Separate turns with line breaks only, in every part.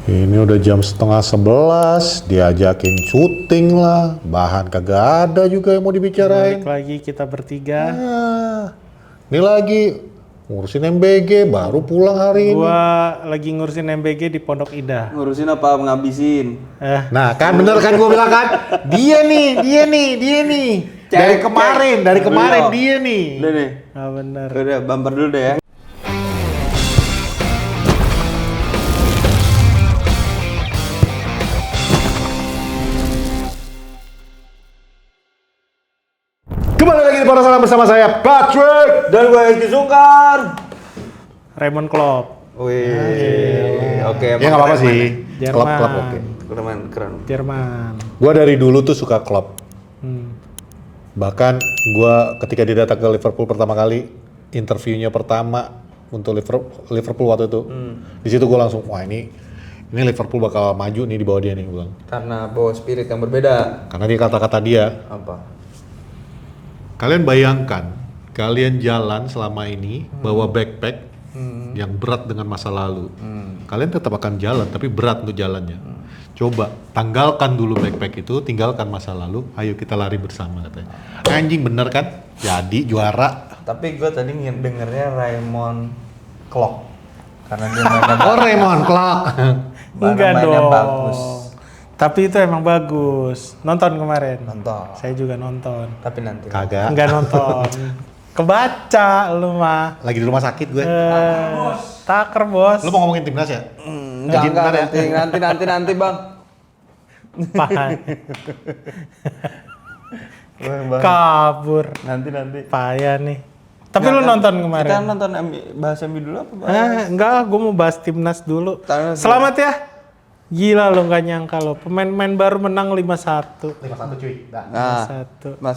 Ini udah jam 10:30, diajakin syuting lah, bahan kagak ada juga yang mau dibicarain.
Balik lagi kita bertiga.
Ini lagi ngurusin MBG, baru pulang hari ini.
Gua lagi ngurusin MBG di Pondok Indah.
Ngurusin apa? Ngabisin.
Nah kan bener kan gue bilang kan, dia nih. Dari kemarin dia nih.
Udah deh.
Ah bener.
Udah, bumper dulu deh ya.
Kembali lagi di Panas bersama saya Patrick
Dan gue Rizky Sungkar.
Raymond Klopp.
Wih, oke.
Ya nggak apa-apa sih.
Jerman.
Klub oke.
Keren.
Jerman.
Gue dari dulu tuh suka Klopp. Bahkan gue ketika dia datang ke Liverpool pertama kali, interviewnya pertama untuk Liverpool waktu itu, di situ gue langsung wah ini Liverpool bakal maju nih di bawah dia nih, gue bilang.
Karena bawa spirit yang berbeda.
Karena dia kata-kata dia,
Apa?
kalian bayangkan kalian jalan selama ini bawa backpack yang berat dengan masa lalu. Kalian tetap akan jalan tapi berat untuk jalannya. Coba tanggalkan dulu backpack itu, tinggalkan masa lalu, ayo kita lari bersama katanya. Anjing bener kan? Jadi juara.
Tapi gue tadi dengernya Raymond Klopp. Karena dia mainnya
Oh Raymond Clark.
Enggak
mainnya
dong.
bagus.
Tapi itu emang bagus. Nonton kemarin.
Nonton.
Saya juga nonton.
Tapi nanti.
Kagak.
Enggak nonton. Kebaca lu mah.
Lagi di rumah sakit gue.
Taker bos.
Lu mau ngomongin timnas ya?
Enggak,
Ntar ya.
nanti bang.
Paham.
Bang.
Kabur.
Nanti.
Payah nih. Tapi lu nonton kemarin?
Kita nonton bahas MU dulu apa bang?
Enggak, gue mau bahas timnas dulu. Selamat ya. Gila lo nggak nyangka lo. Pemain-pemain baru menang 5-1.
5-1 cuy.
Nah,
5-1.
Mas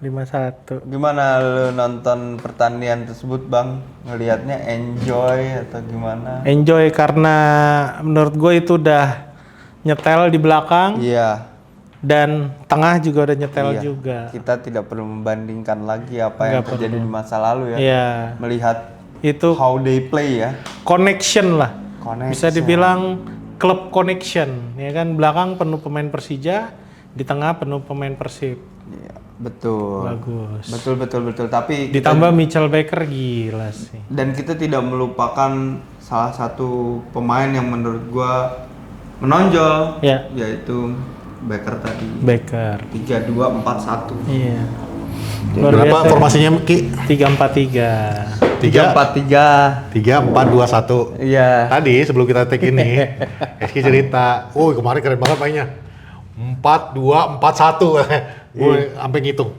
5-1.
Gimana lu nonton pertandingan tersebut bang? Ngelihatnya enjoy atau gimana?
Enjoy karena menurut gue itu udah nyetel di belakang
Iya.
dan tengah juga udah nyetel
Iya.
juga.
Kita tidak perlu membandingkan lagi apa yang
Nggak
terjadi di masa lalu ya.
Iya.
Melihat
Itu
how they play ya.
connection lah.
Connection.
Bisa dibilang club connection, ya kan? Belakang penuh pemain Persija, di tengah penuh pemain Persib.
Iya, betul.
Bagus.
Betul. Tapi
Ditambah Mitchell Baker gila sih.
dan kita tidak melupakan salah satu pemain yang menurut gua menonjol,
Ya.
yaitu Baker tadi.
Baker.
3-2-4-1.
Iya. Luar
Berapa
biasa.
formasinya Ki?
3-4-3.
3-4-3.
3-4-2-1.
Iya.
Tadi sebelum kita take ini, Eski cerita, oh kemarin keren banget mainnya. 4-2-4-1. Gue sampai ngitung.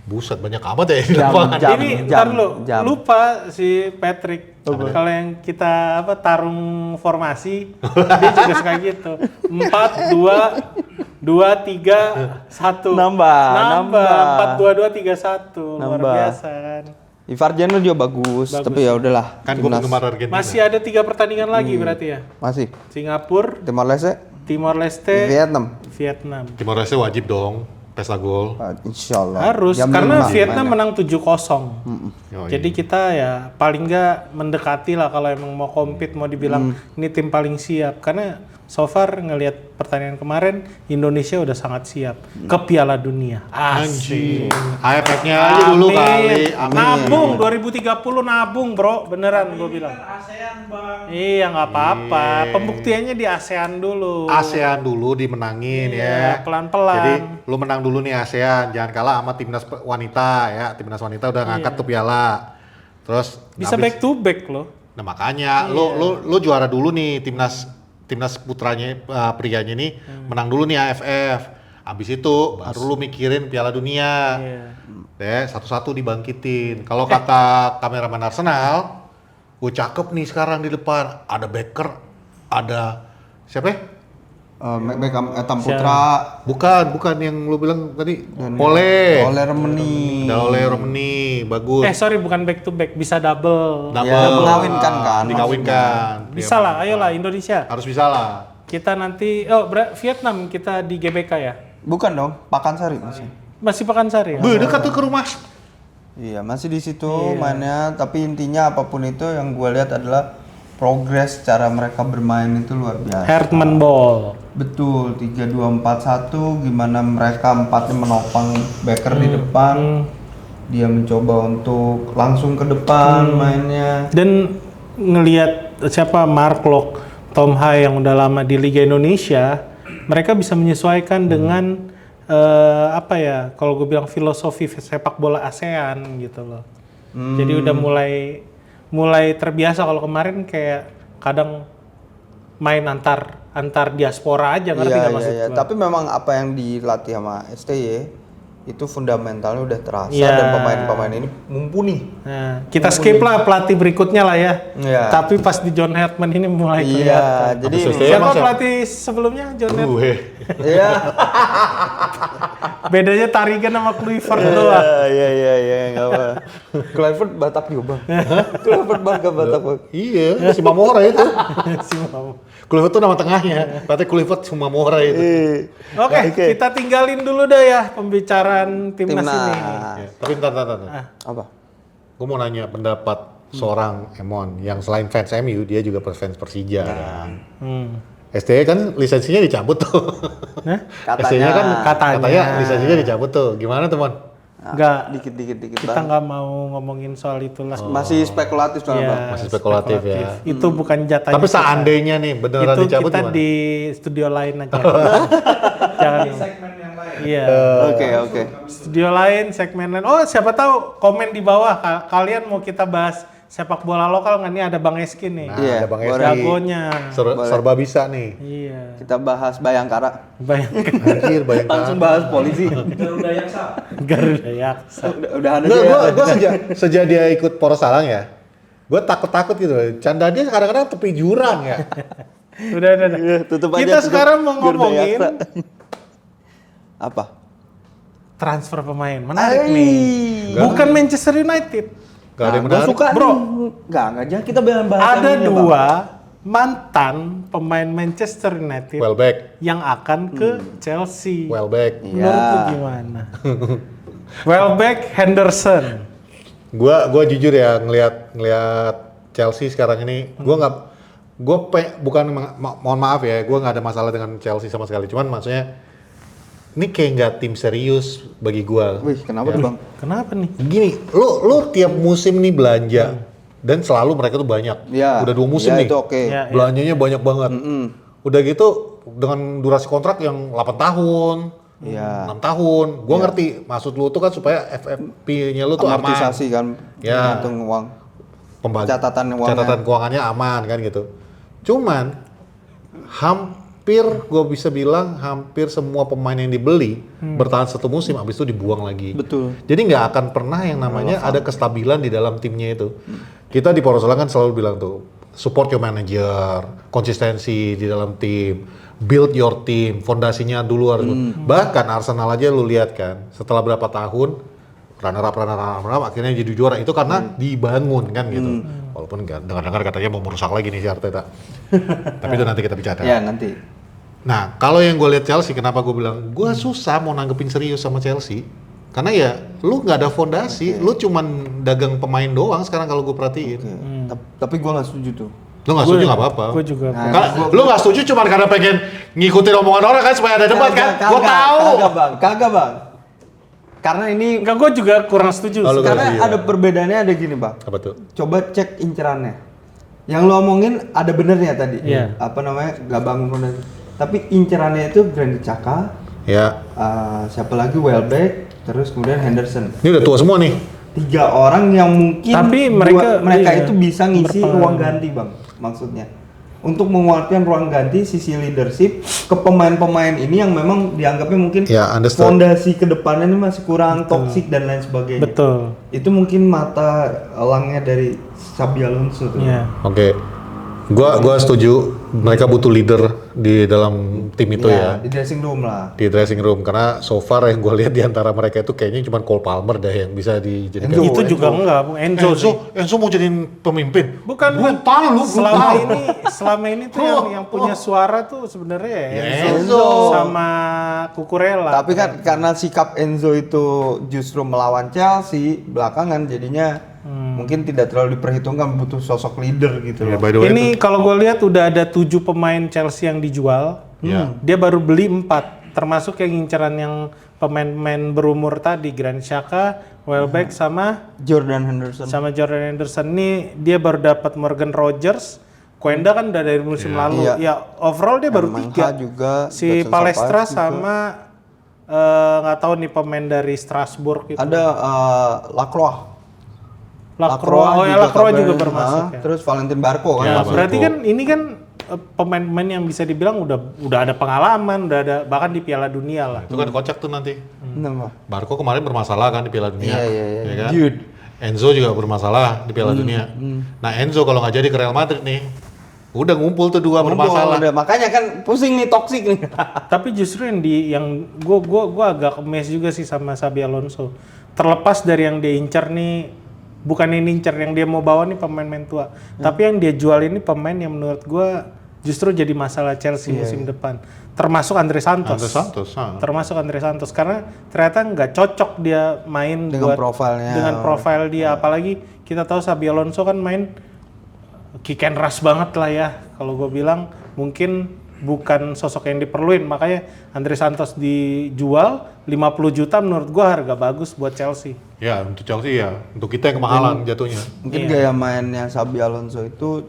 Buset banyak amat ya di lapangan.
Ini ntar lu
jam.
lupa si Patrick. Kalau yang kita tarung formasi, dia juga suka gitu. 4-2-2-3-1.
Nambah.
4-2-2-3-1. Luar
Nambah.
biasa kan.
Ivar Jano juga bagus, tapi ya udahlah.
Kan gue penggemar Argentina.
Masih ada 3 pertandingan lagi berarti ya.
Masih.
Singapura,
Timor Leste,
Timor Leste,
Vietnam.
Vietnam.
Timor Leste wajib dong, pesta gol.
Insya Allah.
Harus,
Jam
karena
5
Vietnam
mainnya.
menang 7-0.
Yoi.
Jadi kita ya paling nggak mendekati lah kalau emang mau compete, mau dibilang ini tim paling siap. Karena so far ngelihat pertandingan kemarin Indonesia udah sangat siap ke Piala Dunia.
Anjing. AFF-nya aja dulu kali. Amin.
Nabung 2030 nabung bro, beneran gue bilang. ASEAN bang. Iya nggak apa-apa. Pembuktiannya di ASEAN dulu.
ASEAN dulu dimenangin
Iya,
ya.
pelan-pelan.
Jadi lu menang dulu nih ASEAN, jangan kalah sama timnas wanita ya. Timnas wanita udah ngangkat tuh piala. Terus
Bisa back to back loh.
Nah makanya lu juara dulu nih timnas putranya prianya nih menang dulu nih AFF. Abis itu baru lu mikirin Piala Dunia.
Iya.
Satu-satu dibangkitin. Kalau kata kameraman Arsenal, cakep nih sekarang di depan. Ada Baker, ada siapa ya?
Beckham, Etam Putra,
Bukan yang lu bilang tadi. Ole
Remeni.
Ada Ole Romeni, bagus.
Sorry bukan back to back, bisa double.
Ya, mengawinkan kan.
Dikawinkan.
Bisa lah, ayolah Indonesia.
Harus bisa lah.
Kita nanti, Vietnam kita di GBK ya?
Bukan dong, Pakansari masih.
Masih Pekansari ya?
Dekat tuh ke rumah.
Iya, masih di situ mainnya. Tapi intinya apapun itu yang gue lihat adalah progres cara mereka bermain itu luar biasa.
Herman Ball.
Betul, 3-2-4-1 gimana mereka empatnya menopang backer di depan. Dia mencoba untuk langsung ke depan mainnya.
Dan ngelihat siapa Mark Locke, Tom Hai yang udah lama di Liga Indonesia, mereka bisa menyesuaikan dengan apa ya? Kalau gue bilang filosofi sepak bola ASEAN gitu loh. Jadi udah mulai terbiasa. Kalau kemarin kayak kadang main antar diaspora aja, ngerti nggak maksud
Iya.
gua?
Tapi memang apa yang dilatih sama STY itu fundamentalnya udah terasa
Iya.
dan pemain-pemain ini mumpuni.
Nah, kita skip lah pelatih berikutnya lah ya.
Iya.
Tapi pas di John Hartman ini mulai
Iya,
kelihatan.
jadi
Habis itu
Siapa
emang
pelatih sebelumnya John Hartman?
Gue.
iya.
Bedanya Tarigan sama Kluivert doang.
Iya, enggak apa. Kluivert Batak juga, Bang. Kluivert Batak, Bang.
Iya, si Mamora itu.
Si Mau.
Kluivert tuh nama tengahnya. Berarti Kluivert si Mamora itu.
Oke, kita tinggalin dulu dah ya pembicaraan timnas ini.
Ya, tapi entar.
Apa?
Gue mau nanya pendapat seorang Emon yang selain fans MU dia juga fans Persija. Kan? STY kan lisensinya dicabut tuh.
Hah?
STY kan
Katanya.
lisensinya dicabut tuh. Gimana teman?
Enggak,
Dikit,
kita
Bang.
nggak mau ngomongin soal itulah.
Masih spekulatif soalnya,
Iya,
Bang.
Masih spekulatif ya.
Itu bukan jatahnya.
Tapi
kita.
seandainya nih beneran
itu
dicabut
kita
gimana?
di studio lain aja. Jangan.
Segmen yang lain.
Iya.
Oke.
Studio lain, segmen lain. Oh, siapa tahu komen di bawah kalian mau kita bahas sepak bola lokal nggak nih? Ada Bang Eski nih.
Nah,
Iya,
ada Bang
boleh.
Eski.
Jagonya.
Serba bisa nih.
Iya.
Kita bahas Bayangkara.
Bayangkan
Anjir, bayangkan.
Langsung bahas polisi.
Garuda Yaksa.
udah ada
Nggak, gue sejak dia ikut Poros Salang ya, gue takut gitu. Canda dia kadang-kadang tepi jurang ya.
Udah.
Tutup aja.
Kita
tutup.
sekarang mau
Garuda
ngomongin
Yaksa. Apa?
transfer pemain. Menarik nih. Bukan Manchester United.
Gak ada yang
Gua
menarik.
suka
Bro.
Enggak, jangan kita bahas
Ada
yang ini, Bang.
dua mantan pemain Manchester United
Welbeck,
yang akan ke Chelsea.
Welbeck.
Iya.
Menurut lu gimana? Welbeck, Henderson.
Gua jujur ya ngelihat Chelsea sekarang ini, mohon maaf ya, gue nggak ada masalah dengan Chelsea sama sekali. Cuman maksudnya ini kayak nggak tim serius bagi gua.
Wih, kenapa tuh, Bang?
Kenapa nih?
Gini, lu tiap musim nih belanja dan selalu mereka tuh banyak.
Iya.
Udah 2 musim
Iya,
nih.
itu oke.
Ya,
Belanjanya banyak banget. Udah gitu dengan durasi kontrak yang 8 tahun.
Iya.
6 tahun. Gua ngerti maksud lu tuh kan supaya FFP-nya lu tuh aman.
Amortisasi kan.
Ya.
Hitung uang.
Pembagi-
Catatan uangnya.
catatan keuangannya aman kan gitu. Cuman gue bisa bilang hampir semua pemain yang dibeli bertahan 1 musim habis itu dibuang lagi.
Betul.
Jadi nggak akan pernah yang namanya ada kestabilan di dalam timnya itu. Kita di Poros Salang kan selalu bilang tuh support your manager, konsistensi di dalam tim, build your team, fondasinya dulu harus. Bahkan Arsenal aja lu lihat kan setelah berapa tahun runner up akhirnya jadi juara itu karena dibangun kan gitu. Walaupun dengar-dengar katanya mau merusak lagi nih si Arteta. Tapi itu nanti kita bicara.
Ya, nanti.
Nah, kalau yang gue lihat Chelsea, kenapa gue bilang gue susah mau nanggepin serius sama Chelsea? Karena ya, lu nggak ada fondasi, lu cuman dagang pemain doang sekarang kalau gue perhatiin.
Tapi gua nggak setuju tuh.
Lu nggak setuju nggak apa-apa.
Gue juga.
Nah,
Lu nggak setuju cuma karena pengen ngikutin omongan orang kan supaya ada debat kan? Gue tahu.
Kagak, Bang. Karena ini
Enggak, gue juga kurang setuju.
Oh, lu
sih.
nggak
karena
setuju,
ada
ya?
perbedaannya ada gini, Bang.
Apa tuh?
Coba cek incerannya. Yang lo omongin ada benernya tadi.
Iya.
Apa namanya? Gak bangun fondasi. Tapi incerannya itu Granit Xhaka,
Ya,
siapa lagi Welbeck, terus kemudian Henderson.
ini udah tua semua nih.
3 orang yang mungkin
Tapi mereka- iya,
itu bisa ngisi
berpengalaman.
ruang ganti, Bang. Maksudnya untuk menguatkan ruang ganti sisi leadership ke pemain-pemain ini yang memang dianggapnya mungkin
Ya, understood.
fondasi ke depannya ini masih kurang toksik dan lain sebagainya.
Betul.
Itu mungkin mata elangnya dari Xabi Alonso tuh.
Iya.
Oke. Gua setuju mereka butuh leader di dalam tim itu ya.
Di dressing room lah.
Di dressing room karena so far yang gue lihat di antara mereka itu kayaknya cuma Cole Palmer dah yang bisa dijadikan.
Enzo.
Itu juga enggak, Bung.
Enzo mau jadiin pemimpin.
Bukan,
brutal lu,
selama ini tuh yang punya suara tuh sebenarnya ya
Enzo.
sama Cucurella.
Tapi kan karena sikap Enzo itu justru melawan Chelsea belakangan jadinya Mungkin tidak terlalu diperhitungkan, butuh sosok leader gitu
Ya,
loh.
by the way,
Ini kalau gue lihat udah ada 7 pemain Chelsea yang dijual.
Ya.
Dia baru beli 4, termasuk yang inceran yang pemain-pemain berumur tadi, Granit Xhaka, Welbeck sama
Jordan Henderson.
Jordan Henderson. Ini dia baru dapat Morgan Rogers. Quenda kan udah dari musim lalu.
Iya.
Ya overall dia baru
Mangha
3.
juga,
Si
Hudson
Palestra
Sapai juga.
sama nggak tahu nih pemain dari Strasbourg itu.
Ada Lacroix.
Lacroix. Oh ya Lacroix juga
kabarnya.
bermasuk ya.
Terus Valentin Barco kan.
Ya,
Barco.
berarti kan ini kan pemain-pemain yang bisa dibilang udah ada pengalaman, udah ada bahkan di Piala Dunia lah.
itu kan kocak tuh nanti.
Nama.
Barco kemarin bermasalah kan di Piala Dunia.
Iya.
Ya kan?
Dude.
Enzo juga bermasalah di Piala Dunia. Nah Enzo kalau nggak jadi ke Real Madrid nih, udah ngumpul tuh dua bermasalah.
Udah, makanya kan pusing nih, toksik nih.
Tapi justru yang gua agak amazed juga sih sama Xabi Alonso. Terlepas dari yang dia incar nih, bukan ini incar yang dia mau bawa nih pemain-pemain tua, tapi yang dia jual ini pemain yang menurut gua justru jadi masalah Chelsea musim depan. Termasuk Andre Santos. Termasuk Andre Santos karena ternyata nggak cocok dia main
Dengan
buat
profilnya.
dengan profil dia, apalagi kita tahu Xabi Alonso kan main kick and rush banget lah ya. Kalau gue bilang mungkin bukan sosok yang diperluin, makanya Andre Santos dijual 50 juta menurut gue harga bagus buat Chelsea.
Ya untuk Chelsea ya, untuk kita yang kemahalan jatuhnya.
Mungkin gaya mainnya Xabi Alonso itu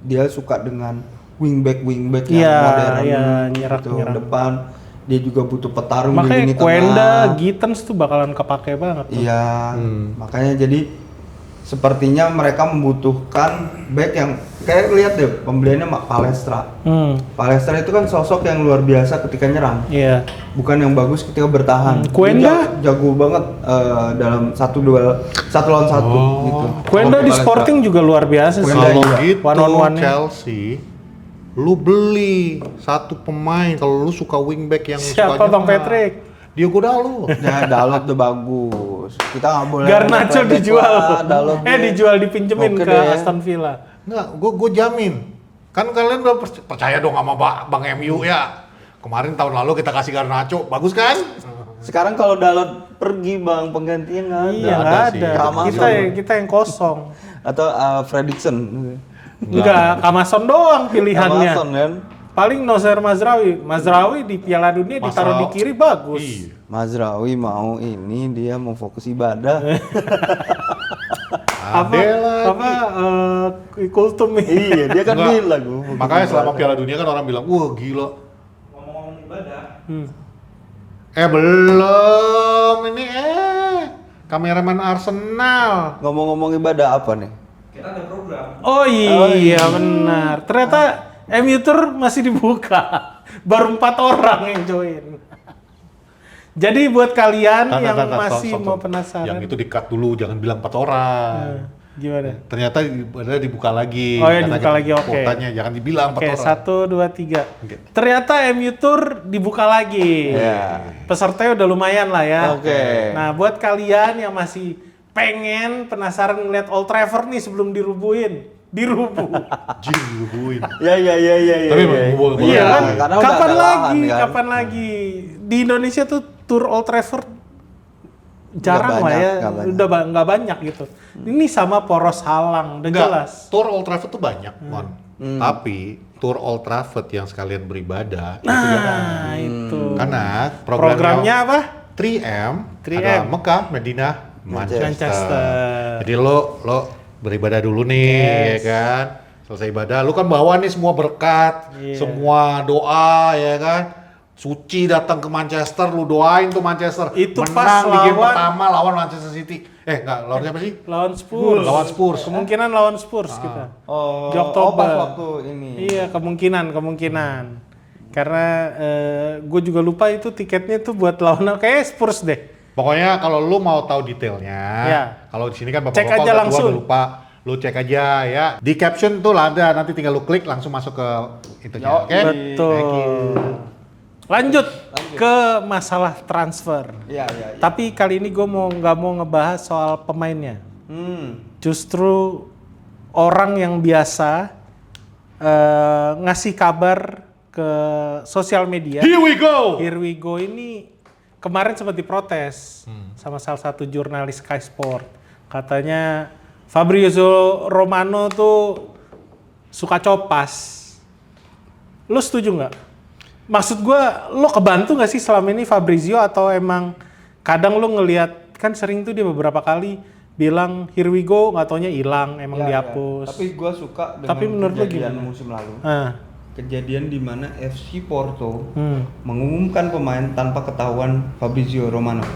dia suka dengan wingback yang
Iya,
modern
iya, nyerang.
depan. Dia juga butuh petarung di
Makanya
lini
Quenda,
tengah.
Gittens tuh bakalan kepake banget. Tuh.
Iya, makanya jadi sepertinya mereka membutuhkan back yang kayak lihat deh pembeliannya Palestra. Palestra itu kan sosok yang luar biasa ketika nyerang,
Iya.
bukan yang bagus ketika bertahan.
Quenda?
Dia jago banget dalam satu lawan satu gitu.
Quenda di
Palestra.
Sporting juga luar biasa sih.
Quenda
Kalau
iya.
gitu
One on one-nya.
Chelsea, lu beli satu pemain kalau lu suka wingback yang
Siapa
suka
Bang
nyerang.
Patrick?
Diogo Dalot.
Ya, Dalot udah bagus. Kita nggak boleh.
Garnacho
ledek
dijual.
lah, Dalot deh.
Dijual dipinjemin
Oke
ke
deh.
Aston Villa.
Enggak, gue jamin. Kan kalian udah percaya dong sama Bang MU ya. Kemarin tahun lalu kita kasih Garnacho, bagus kan?
Sekarang kalau Dalot pergi bang, penggantinya nggak ada.
Iya nggak
sih.
ada.
Kamason.
Kita yang kosong.
Atau Fredrickson.
Enggak, Kamason doang pilihannya.
Kamason kan.
Paling Nozer Mazraoui di Piala Dunia ditaruh di kiri bagus.
Iya.
Mazraoui mau ini, dia mau fokus ibadah.
Kultum
Iya, dia kan
Enggak.
bilang gua fokus
Makanya selama
ibadah.
Piala Dunia kan orang bilang, wah gila.
ngomong ibadah.
Belum, ini kameramen Arsenal.
Ngomong-ngomong ibadah apa nih?
Oh iya benar. Ternyata MU Tour masih dibuka. Baru 4 orang yang join. Jadi buat kalian yang masih
Stop.
mau penasaran.
Yang itu di-cut dulu, jangan bilang 4 orang.
Gimana?
Ternyata dibuka lagi.
Oh ya,
Katanya
dibuka lagi, oke.
Kuotanya jangan dibilang 4
Oke,
orang.
1, 2, 3.
Oke.
Ternyata MU Tour dibuka lagi.
Ya.
Pesertanya udah lumayan lah ya.
Oke.
Nah, buat kalian yang masih pengen penasaran ngeliat Old Trafford nih sebelum dirubuhin. Dirubuh.
Jing, dirubuhin.
Ya.
Tapi emang boleh.
Iya kan?
Karena udah
Kapan
ada lahan,
lagi?
kan?
Kapan lagi? Di Indonesia tuh tour Old Trafford jarang lah
banyak,
ya.
nggak banyak.
Udah nggak banyak gitu. Ini sama poros halang, udah
Enggak,
jelas.
tour Old Trafford tuh banyak, Mon. Tapi tour Old Trafford yang sekalian beribadah itu jarang.
Nah, itu.
Karena
Programnya apa?
3M
3M.
adalah Mekah, Madinah, Manchester.
Manchester.
Jadi lo beribadah dulu nih, ya kan? Selesai ibadah, lu kan bawa nih semua berkat,
Iya.
semua doa, ya kan? Suci datang ke Manchester, lu doain tuh Manchester
Itu
menang
pas
di game
lawan-
pertama lawan Manchester City. Enggak, lawan siapa sih?
Lawan Spurs.
Lawan Spurs.
Kemungkinan lawan Spurs kita.
Oh,
Di Oktober.
pas waktu ini.
Iya, kemungkinan. Karena gue juga lupa itu tiketnya tuh buat lawan kayak Spurs deh.
Pokoknya kalau lu mau tahu detailnya,
Ya.
kalau di sini kan
Cek
bapak-bapak
aja
udah tua
langsung.
udah lupa, lu cek aja ya. Di caption tuh ada, nanti tinggal lu klik langsung masuk ke itunya, oke?
Betul.
Thank you.
Lanjut ke masalah transfer.
Iya.
Tapi kali ini gue nggak mau ngebahas soal pemainnya. Justru orang yang biasa ngasih kabar ke sosial media.
Here we go.
Here we go ini kemarin sempat diprotes sama salah satu jurnalis Sky Sport. Katanya Fabrizio Romano tuh suka copas. Lo setuju nggak? Maksud gue, lo kebantu nggak sih selama ini Fabrizio atau emang kadang lo ngelihat kan sering tuh dia beberapa kali bilang here we go, nggak taunya hilang, emang dihapus.
Tapi gue suka dengan kejadian musim lalu. Kejadian di mana FC Porto mengumumkan pemain tanpa ketahuan Fabrizio Romano.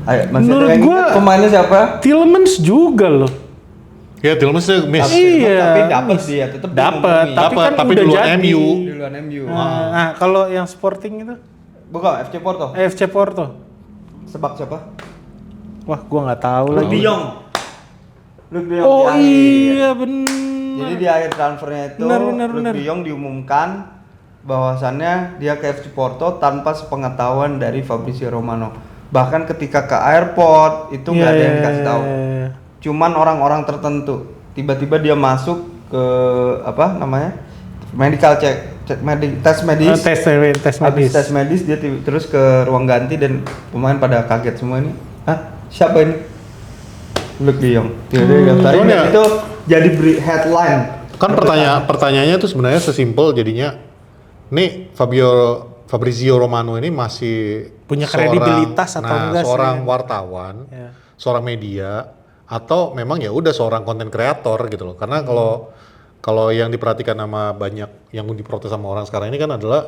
Ayo,
menurut gue
pemainnya siapa?
Tielemans juga loh.
Ya, Tielemans miss.
Iya.
Tapi dapat dia, tetap
dapat. Tapi
di
udah
luar
jadi.
MU.
Di luar MU.
Nah, kalau yang Sporting itu?
Bukan FC Porto.
FC Porto.
Sebab siapa?
Wah, gua nggak tahu lagi.
Luke de Jong.
Oh iya benar.
Jadi di akhir transfernya itu Luke de Jong diumumkan bahwasannya dia ke FC Porto tanpa sepengetahuan dari Fabrizio Romano. Bahkan ketika ke airport itu nggak ada yang dikasih tahu. Cuman orang-orang tertentu. Tiba-tiba dia masuk ke medical check, tes medis. Habis tes medis dia terus ke ruang ganti dan pemain pada kaget semua ini. Hah? Siapa ini? Luke de Jong. Itu jadi headline.
Kan pertanyaannya tuh sebenarnya sesimpel jadinya. Nih Fabrizio Romano ini masih
punya kredibilitas atau enggak sih?
Seorang wartawan, seorang media, atau memang ya udah seorang konten kreator gitu loh. Karena kalau yang diperhatikan sama banyak yang diprotes sama orang sekarang ini kan adalah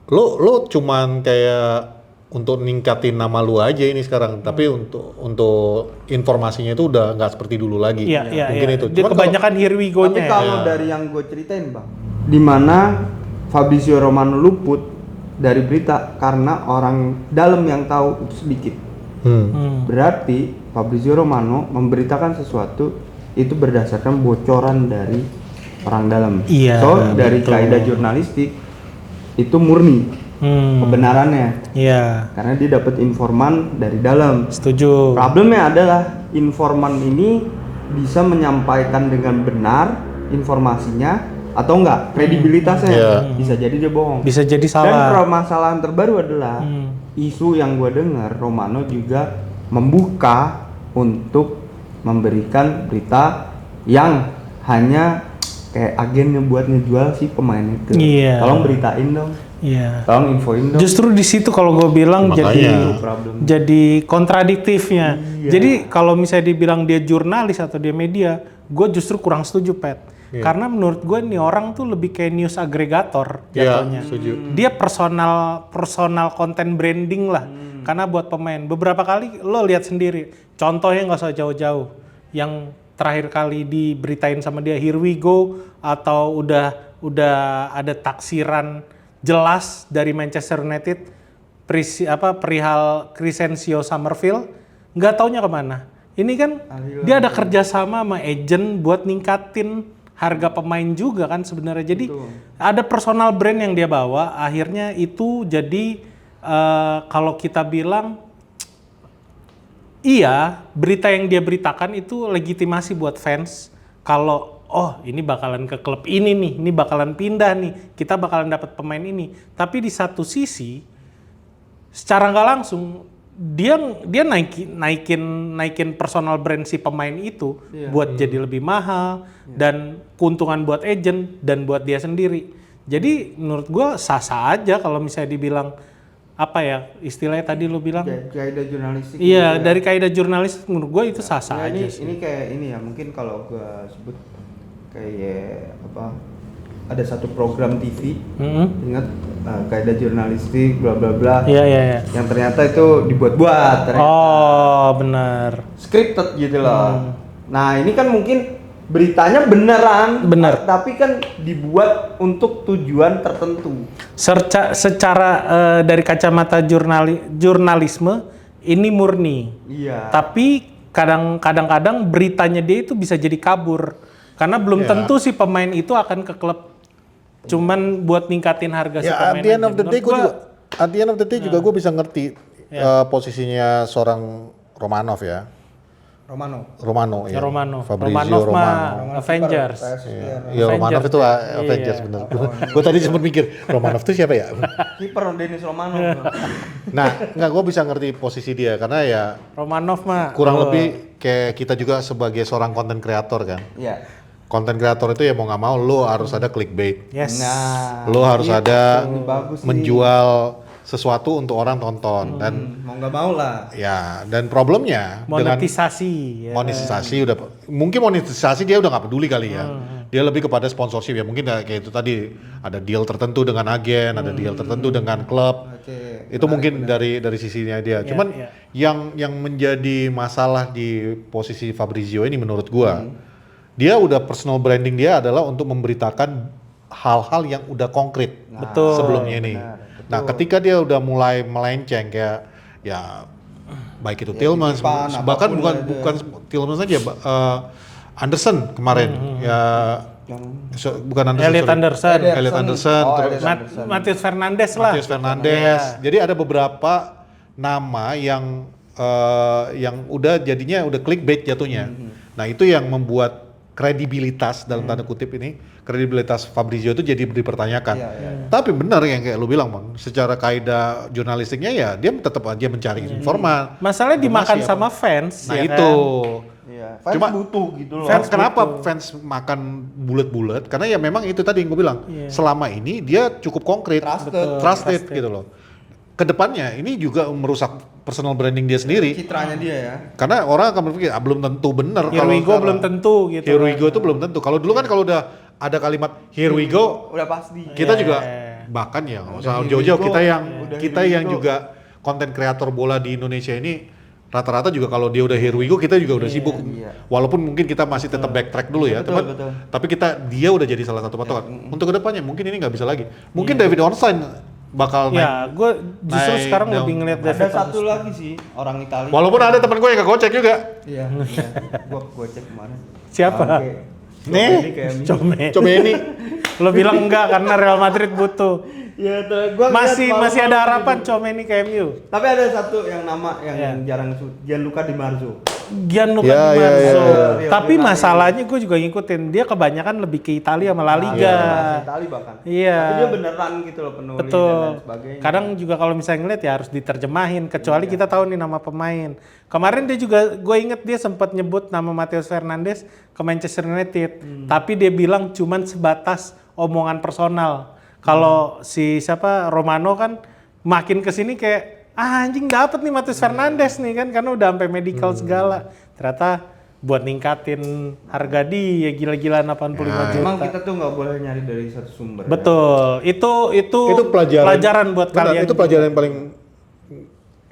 lo cuman kayak untuk ningkatin nama lu aja ini sekarang, tapi untuk informasinya itu udah nggak seperti dulu lagi. Mungkin itu.
Dia kebanyakan here we go-nya.
Tapi kalau dari yang gue ceritain bang, di mana Fabrizio Romano luput dari berita karena orang dalam yang tahu itu sedikit. Berarti Fabrizio Romano memberitakan sesuatu itu berdasarkan bocoran dari orang dalam. Dari kaidah jurnalistik itu murni kebenarannya. Karena dia dapat informan dari dalam.
Setuju.
Problemnya adalah informan ini bisa menyampaikan dengan benar informasinya atau enggak, kredibilitasnya bisa jadi dia bohong,
bisa jadi salah.
Dan permasalahan terbaru adalah isu yang gue dengar Romano juga membuka untuk memberikan berita yang hanya kayak agennya buat ngejual si pemain itu. Tolong beritain dong. Tolong infoin dong.
Justru di situ kalau gue bilang jadi kontradiktifnya. Jadi kalau misalnya dibilang dia jurnalis atau dia media, gue justru kurang setuju, Pet. Karena menurut gue nih orang tuh lebih kayak news agregator jatuhnya. Dia personal content branding lah. Karena buat pemain beberapa kali lo lihat sendiri. Contohnya nggak usah jauh-jauh. Yang terakhir kali diberitain sama dia here we go atau udah ada taksiran jelas dari Manchester United perihal Crescencio Summerfield, nggak taunya kemana. Ini kan dia ada kerjasama sama agent buat ningkatin harga pemain juga kan sebenarnya. Jadi ada personal brand yang dia bawa. Akhirnya itu jadi kalau kita bilang iya, berita yang dia beritakan itu legitimasi buat fans. Kalau ini bakalan ke klub ini nih, ini bakalan pindah nih, kita bakalan dapat pemain ini. Tapi di satu sisi, secara nggak langsung dia naikin personal brand si pemain itu buat jadi lebih mahal dan keuntungan buat agent dan buat dia sendiri. Jadi menurut gue sah-sah aja kalau misalnya dibilang istilahnya tadi lo bilang
kaidah jurnalistik.
Iya, dari kaidah jurnalistik menurut gue itu sah-sah aja sih.
Ini kayak ini ya, mungkin kalau gue sebut kayak ada satu program TV, ingat kaidah jurnalistik bla bla bla.
Iya.
Yang ternyata itu dibuat-buat.
Oh, benar.
Scripted gitu loh. Nah, ini kan mungkin beritanya benar, tapi kan dibuat untuk tujuan tertentu.
Secara dari kacamata jurnalisme ini murni.
Iya.
Tapi kadang-kadang beritanya dia itu bisa jadi kabur karena belum tentu si pemain itu akan ke klub. Cuman buat ningkatin harga si pemain.
At the end of the day juga gue bisa ngerti posisinya seorang Romanov ya. Romano ya.
Romano.
Fabrizio
Romanov mah
Romano.
Avengers.
Iya, Romanov itu Avengers
Iya.
bener. Gue tadi sempat mikir Romanov itu siapa ya?
Kiper Dennis Romanov.
Nah, nggak, gue bisa ngerti posisi dia karena ya
Romanov mah
kurang lebih kayak kita juga sebagai seorang konten kreator kan.
Iya.
Konten kreator itu ya mau nggak mau lo harus ada clickbait.
yes.
Nah,
Lo harus ada
ini bagus sih.
menjual sesuatu untuk orang tonton dan
mau nggak mau lah.
ya, dan problemnya
Monetisasi.
dengan monetisasi udah mungkin monetisasi dia udah nggak peduli kali ya. Dia lebih kepada sponsorship ya, mungkin kayak itu tadi ada deal tertentu dengan agen, ada deal tertentu dengan klub.
Oke.
Itu mungkin dari sisinya dia. Cuman yang menjadi masalah di posisi Fabrizio ini menurut gua, dia udah personal branding dia adalah untuk memberitakan hal-hal yang udah konkret
Betul.
sebelumnya ini. Nah, ketika dia udah mulai melenceng kayak ya baik itu Tillmans,
titipan,
bahkan
apapun
bukan Tillmans aja, Anderson kemarin ya bukan Anderson,
Elliot
sorry.
Anderson.
Elliot Anderson,
Oh,
terus
Elliot Anderson.
Matius Fernandes lah.
Matius Fernandes. Jadi ada beberapa nama yang udah jadinya udah clickbait jatuhnya. Nah, itu yang membuat kredibilitas dalam tanda kutip ini, kredibilitas Fabrizio itu jadi dipertanyakan. Tapi benar yang kayak lu bilang, Bang, secara kaidah jurnalistiknya ya dia tetap aja mencari informan.
Masalahnya dimakan
informasi
sama
apa.
fans.
Nah,
ya
itu.
Iya. Fans
Cuma-
butuh gitu loh.
Kenapa fans makan bulat-bulat? Karena ya memang itu tadi yang gue bilang. Selama ini dia cukup konkret, trusted gitu loh. Kedepannya ini juga merusak personal branding dia sendiri.
Citranya dia ya.
Karena orang akan berpikir belum tentu benar
Here we go belum tentu gitu.
Here we go itu belum tentu. Kalau dulu kan kalau udah ada kalimat here we go,
Udah pasti.
kita juga bahkan ya nggak usah jauh-jauh kita yang juga konten kreator bola di Indonesia ini rata-rata juga kalau dia udah here we go kita juga udah sibuk. Walaupun mungkin kita masih tetap backtrack dulu ya, teman. Tapi dia udah jadi salah satu patokan. Untuk kedepannya mungkin ini nggak bisa lagi. Mungkin David Ornstein bakal naik.
Ya, gue justru
naik
sekarang
daun.
lebih ngeliat
Ada
David
satu lagi sih orang Italia.
Walaupun ada teman gue yang kegocek juga.
Iya. Gua cek kemarin.
Siapa?
Oke.
Nih,
Come.
coba ini.
Lo bilang enggak karena Real Madrid butuh.
Ya, gua
Masih ada harapan Comeni ke MU.
Tapi ada satu yang nama yang jarang Gianluca Di Marzo.
Gianluca
Ya,
Di Marzo.
ya.
Tapi masalahnya gue juga ngikutin dia kebanyakan lebih ke Italia sama La Liga.
Itali bahkan.
Iya.
Tapi dia beneran gitu loh penulis dan
Betul.
lain sebagainya.
Kadang juga kalau misalnya ngeliat ya harus diterjemahin. Kecuali kita tahu nih nama pemain. Kemarin dia juga, gue inget dia sempat nyebut nama Matius Fernandes ke Manchester United. Tapi dia bilang cuman sebatas omongan personal. Kalau si Romano kan makin kesini kayak anjing dapet nih Matius Fernandes nih kan karena udah sampai medical segala. Ternyata buat ningkatin harga dia gila-gilaan 85 juta.
Emang kita tuh nggak boleh nyari dari satu sumber.
Betul. Itu pelajaran buat
benar,
kalian.
itu pelajaran yang paling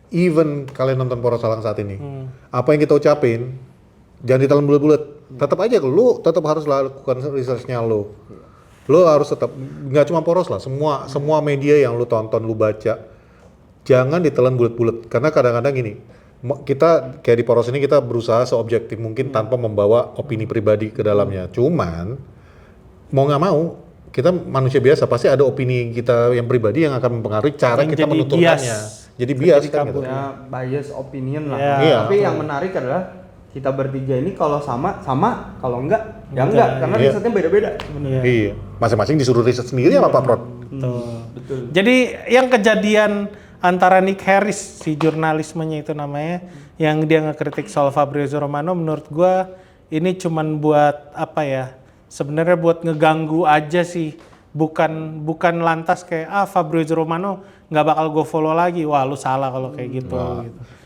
even kalian nonton Poros Salang saat ini. Apa yang kita ucapin jangan ditelan bulat-bulat. Tetap aja lu tetap harus lakukan research-nya lu. Lu harus tetap nggak cuma Poros lah, semua media yang lu tonton, lu baca jangan ditelan bulat-bulat karena kadang-kadang gini. Kita kayak di Poros ini kita berusaha seobjektif mungkin tanpa membawa opini pribadi ke dalamnya. Cuman mau nggak mau kita manusia biasa pasti ada opini kita yang pribadi yang akan mempengaruhi cara
Yang
kita
jadi
menuturkannya.
bias.
Jadi bias
Jadi
kan
kabur.
gitu.
Ya, bias opinion lah.
Ya.
Iya.
Tapi yang menarik adalah kita bertiga ini kalau sama, kalau enggak, ya enggak. Karena
Iya.
risetnya beda-beda.
Iya. Masing-masing disuruh riset sendiri sama Pak Prot.
Betul.
Jadi yang kejadian antara Nick Harris si jurnalismenya itu namanya yang dia ngekritik soal Fabrizio Romano menurut gua ini cuman buat apa ya? Sebenarnya buat ngeganggu aja sih. Bukan lantas kayak Fabrizio Romano nggak bakal gue follow lagi. Wah, lu salah kalau kayak gitu.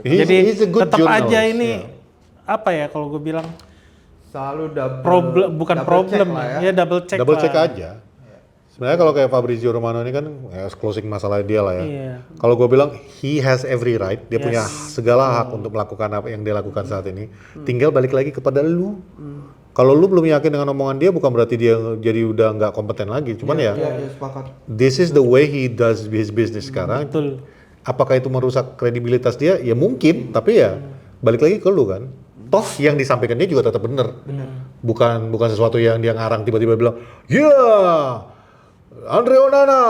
Gitu. Jadi
He's a good
tetap aja
journalist,
ini apa ya kalau gue bilang
Selalu
bukan
double
problem
check lah
ya double check
Double
lah.
check aja. Sebenarnya kalau kayak Fabrizio Romano ini kan ya closing masalah dia lah ya.
Iya.
Kalau gue bilang he has every right, dia
Yes.
punya segala hak untuk melakukan apa yang dia lakukan saat ini. Tinggal balik lagi kepada lu. Kalau lu belum yakin dengan omongan dia bukan berarti dia jadi udah nggak kompeten lagi. Cuman ya
Iya, sepakat.
this is the way he does his business sekarang.
Betul.
Apakah itu merusak kredibilitas dia? Ya mungkin, tapi ya balik lagi ke lu kan. Toh yang disampaikan dia juga tetap benar. Bukan sesuatu yang dia ngarang tiba-tiba bilang, "Ya, Andre Onana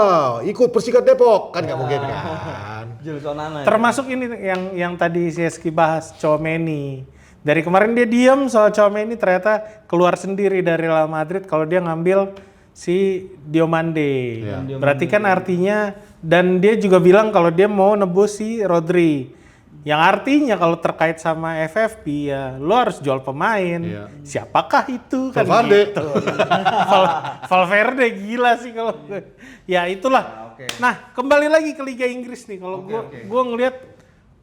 ikut Persikat Depok." Kan nggak mungkin kan.
Jules Onana.
Termasuk ini yang tadi Sieski bahas Tchouaméni. Dari kemarin dia diam soal Tchouaméni, ternyata keluar sendiri dari Real Madrid kalau dia ngambil si Diomande.
Iya.
Berarti kan artinya, dan dia juga bilang kalau dia mau nebus si Rodri. Yang artinya kalau terkait sama FFP ya lo harus jual pemain.
Iya.
Siapakah itu?
Valverde.
Gitu. Valverde gila sih kalau ya itulah.
Oke.
Nah, kembali lagi ke Liga Inggris nih. Kalau gua ngelihat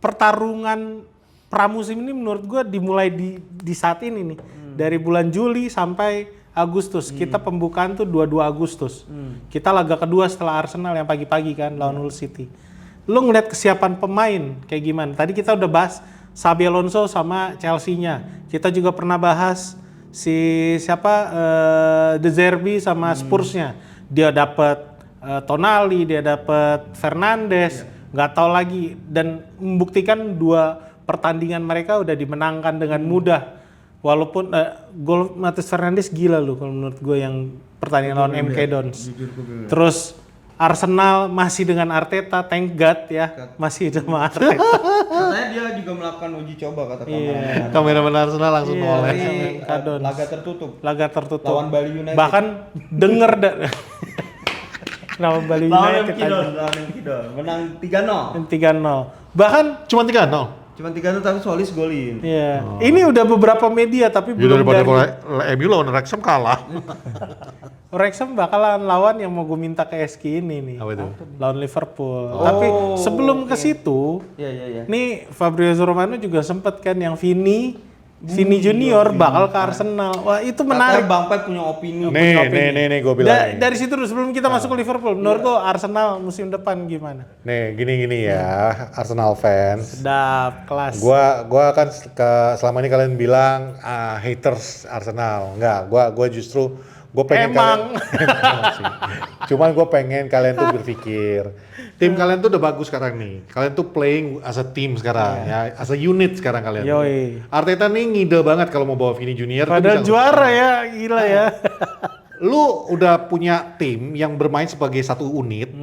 pertarungan pramusim ini menurut gua dimulai di saat ini nih. Dari bulan Juli sampai Agustus. Kita pembukaan tuh 22 Agustus. Kita laga kedua setelah Arsenal yang pagi-pagi kan lawan Hull City. Lu ngeliat kesiapan pemain kayak gimana? Tadi kita udah bahas Xabi Alonso sama Chelsea-nya. Kita juga pernah bahas si De Zerbi sama Spurs-nya. Dia dapat Tonali, dia dapat Fernandes, nggak tahu lagi, dan membuktikan 2 pertandingan mereka udah dimenangkan dengan mudah. Walaupun gol Matheus Fernandes gila lu kalau menurut gue yang pertandingan lawan MK Dons. Terus Arsenal masih dengan Arteta, thank God ya, masih sama Arteta.
Katanya dia juga melakukan uji coba kata kameramen.
Kameramen Arsenal langsung noleh.
Di
Kadons.
laga tertutup. Lawan Bali United.
Bahkan denger nama Bali United
Lawan MK Dons. Menang 3-0.
3-0. Bahkan
Cuma 3-0.
Cuma 3-0 tapi Solis golin.
iya. Ini udah beberapa media tapi
Ya
belum
daripada
dari
kalau MU lawan Wrexham kalah.
Wrexham bakalan lawan yang mau gue minta ke SK ini nih.
Apa itu?
Lawan Liverpool. Tapi sebelum ke situ,
Iya.
nih Fabrizio Romano juga sempet kan yang Vini Junior bakal ke Arsenal. Wah, itu menarik.
Katanya Bang Pep punya opini.
Nih gue bilang nih.
Dari situ dulu sebelum kita masuk ke Liverpool, menurut lo Arsenal musim depan gimana?
Nih gini ya, Arsenal fans.
Sedap, kelas.
Gua kan selama ini kalian bilang haters Arsenal. Enggak, gua justru gue pengen
Emang
sih. Cuman gue pengen kalian tuh berpikir tim kalian tuh udah bagus sekarang nih. Kalian tuh playing as a team sekarang ya, as a unit sekarang kalian.
Yoi.
Arteta nih ngide banget kalau mau bawa Vini Junior.
Padahal juara ya, gila ya.
Lu udah punya tim yang bermain sebagai satu unit.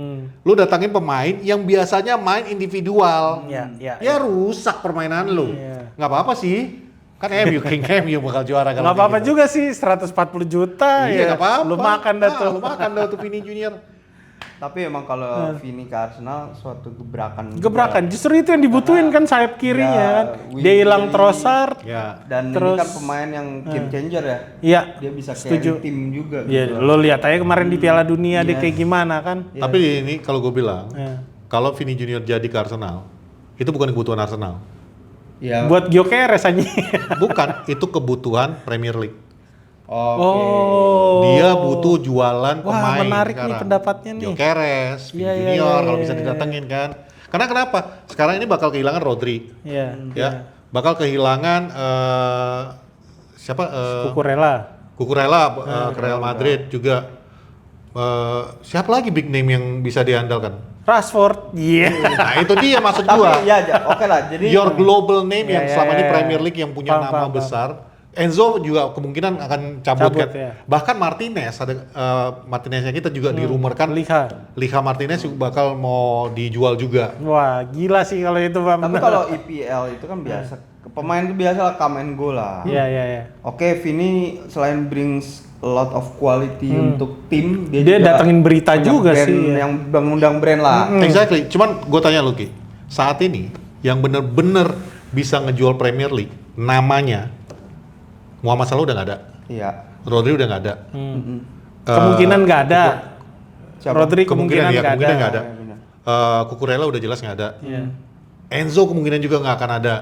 Lu datangin pemain yang biasanya main individual.
Iya.
Ya rusak permainan lu.
Iya.
Nggak apa-apa sih. Kan MU King MU bakal juara kalau
Nggak apa-apa
kayak gitu.
juga sih, 140 juta
Iya,
ya.
nggak apa-apa.
Lu makan dah tuh.
Lu makan dah tuh Vini Junior.
Tapi emang kalau Vini ke Arsenal suatu gebrakan.
Gebrakan, justru itu yang dibutuhin kan sayap kirinya kan.
Wing
Dia hilang
kiri.
Trossard.
Ya.
Dan
Terus-
ini kan pemain yang game changer ya.
Iya.
Dia bisa
Setuju.
carry tim juga.
Ya,
gitu.
lo lihat aja kemarin di Piala Dunia dia kayak gimana kan.
Tapi ini kalau gue bilang,
Ya.
kalau Vini Junior jadi ke Arsenal, itu bukan kebutuhan Arsenal.
Ya.
Buat Gyökeres aja.
Bukan, itu kebutuhan Premier League.
Oh.
Dia butuh jualan
Wah,
pemain
menarik nih
sekarang.
pendapatnya nih.
Gyökeres, Vini
Iya, iya,
Junior
iya,
kalau
iya,
bisa
iya.
didatengin kan. Karena kenapa? Sekarang ini bakal kehilangan Rodri.
Iya.
Ya, bakal kehilangan siapa?
Cucurella.
Cucurella ke Real Madrid juga. Siapa lagi big name yang bisa diandalkan?
Rashford. Iya.
Nah itu dia maksud
Tapi
gua.
ya, oke lah. Jadi
Your global name yang
Ya,
selama
ya,
ini
ya.
Premier League yang punya
Paham,
nama
paham,
besar. Enzo juga kemungkinan akan cabut kan.
Ya.
Bahkan Martinez ada Martineznya kita juga dirumorkan Liga Martinez juga bakal mau dijual juga.
Wah, gila sih kalau itu Pak.
Tapi kalau EPL itu kan biasa. Pemain itu biasa lah come and go lah.
Iya.
Oke, Vini selain brings a lot of quality untuk tim,
Dia
juga
datengin berita
punya
juga
brand
sih, ya.
yang undang brand lah.
Exactly. Cuman gue tanya lu Ki, saat ini yang bener-bener bisa ngejual Premier League namanya Muhammad Salah udah nggak ada,
Iya.
Rodri udah nggak ada.
Kemungkinan nggak ada.
Siapa?
Rodri
Kemungkinan
kemungkinan
nggak
nggak
ada.
ada.
Benar.
Cucurella udah jelas nggak ada.
Iya.
Enzo kemungkinan juga nggak akan ada.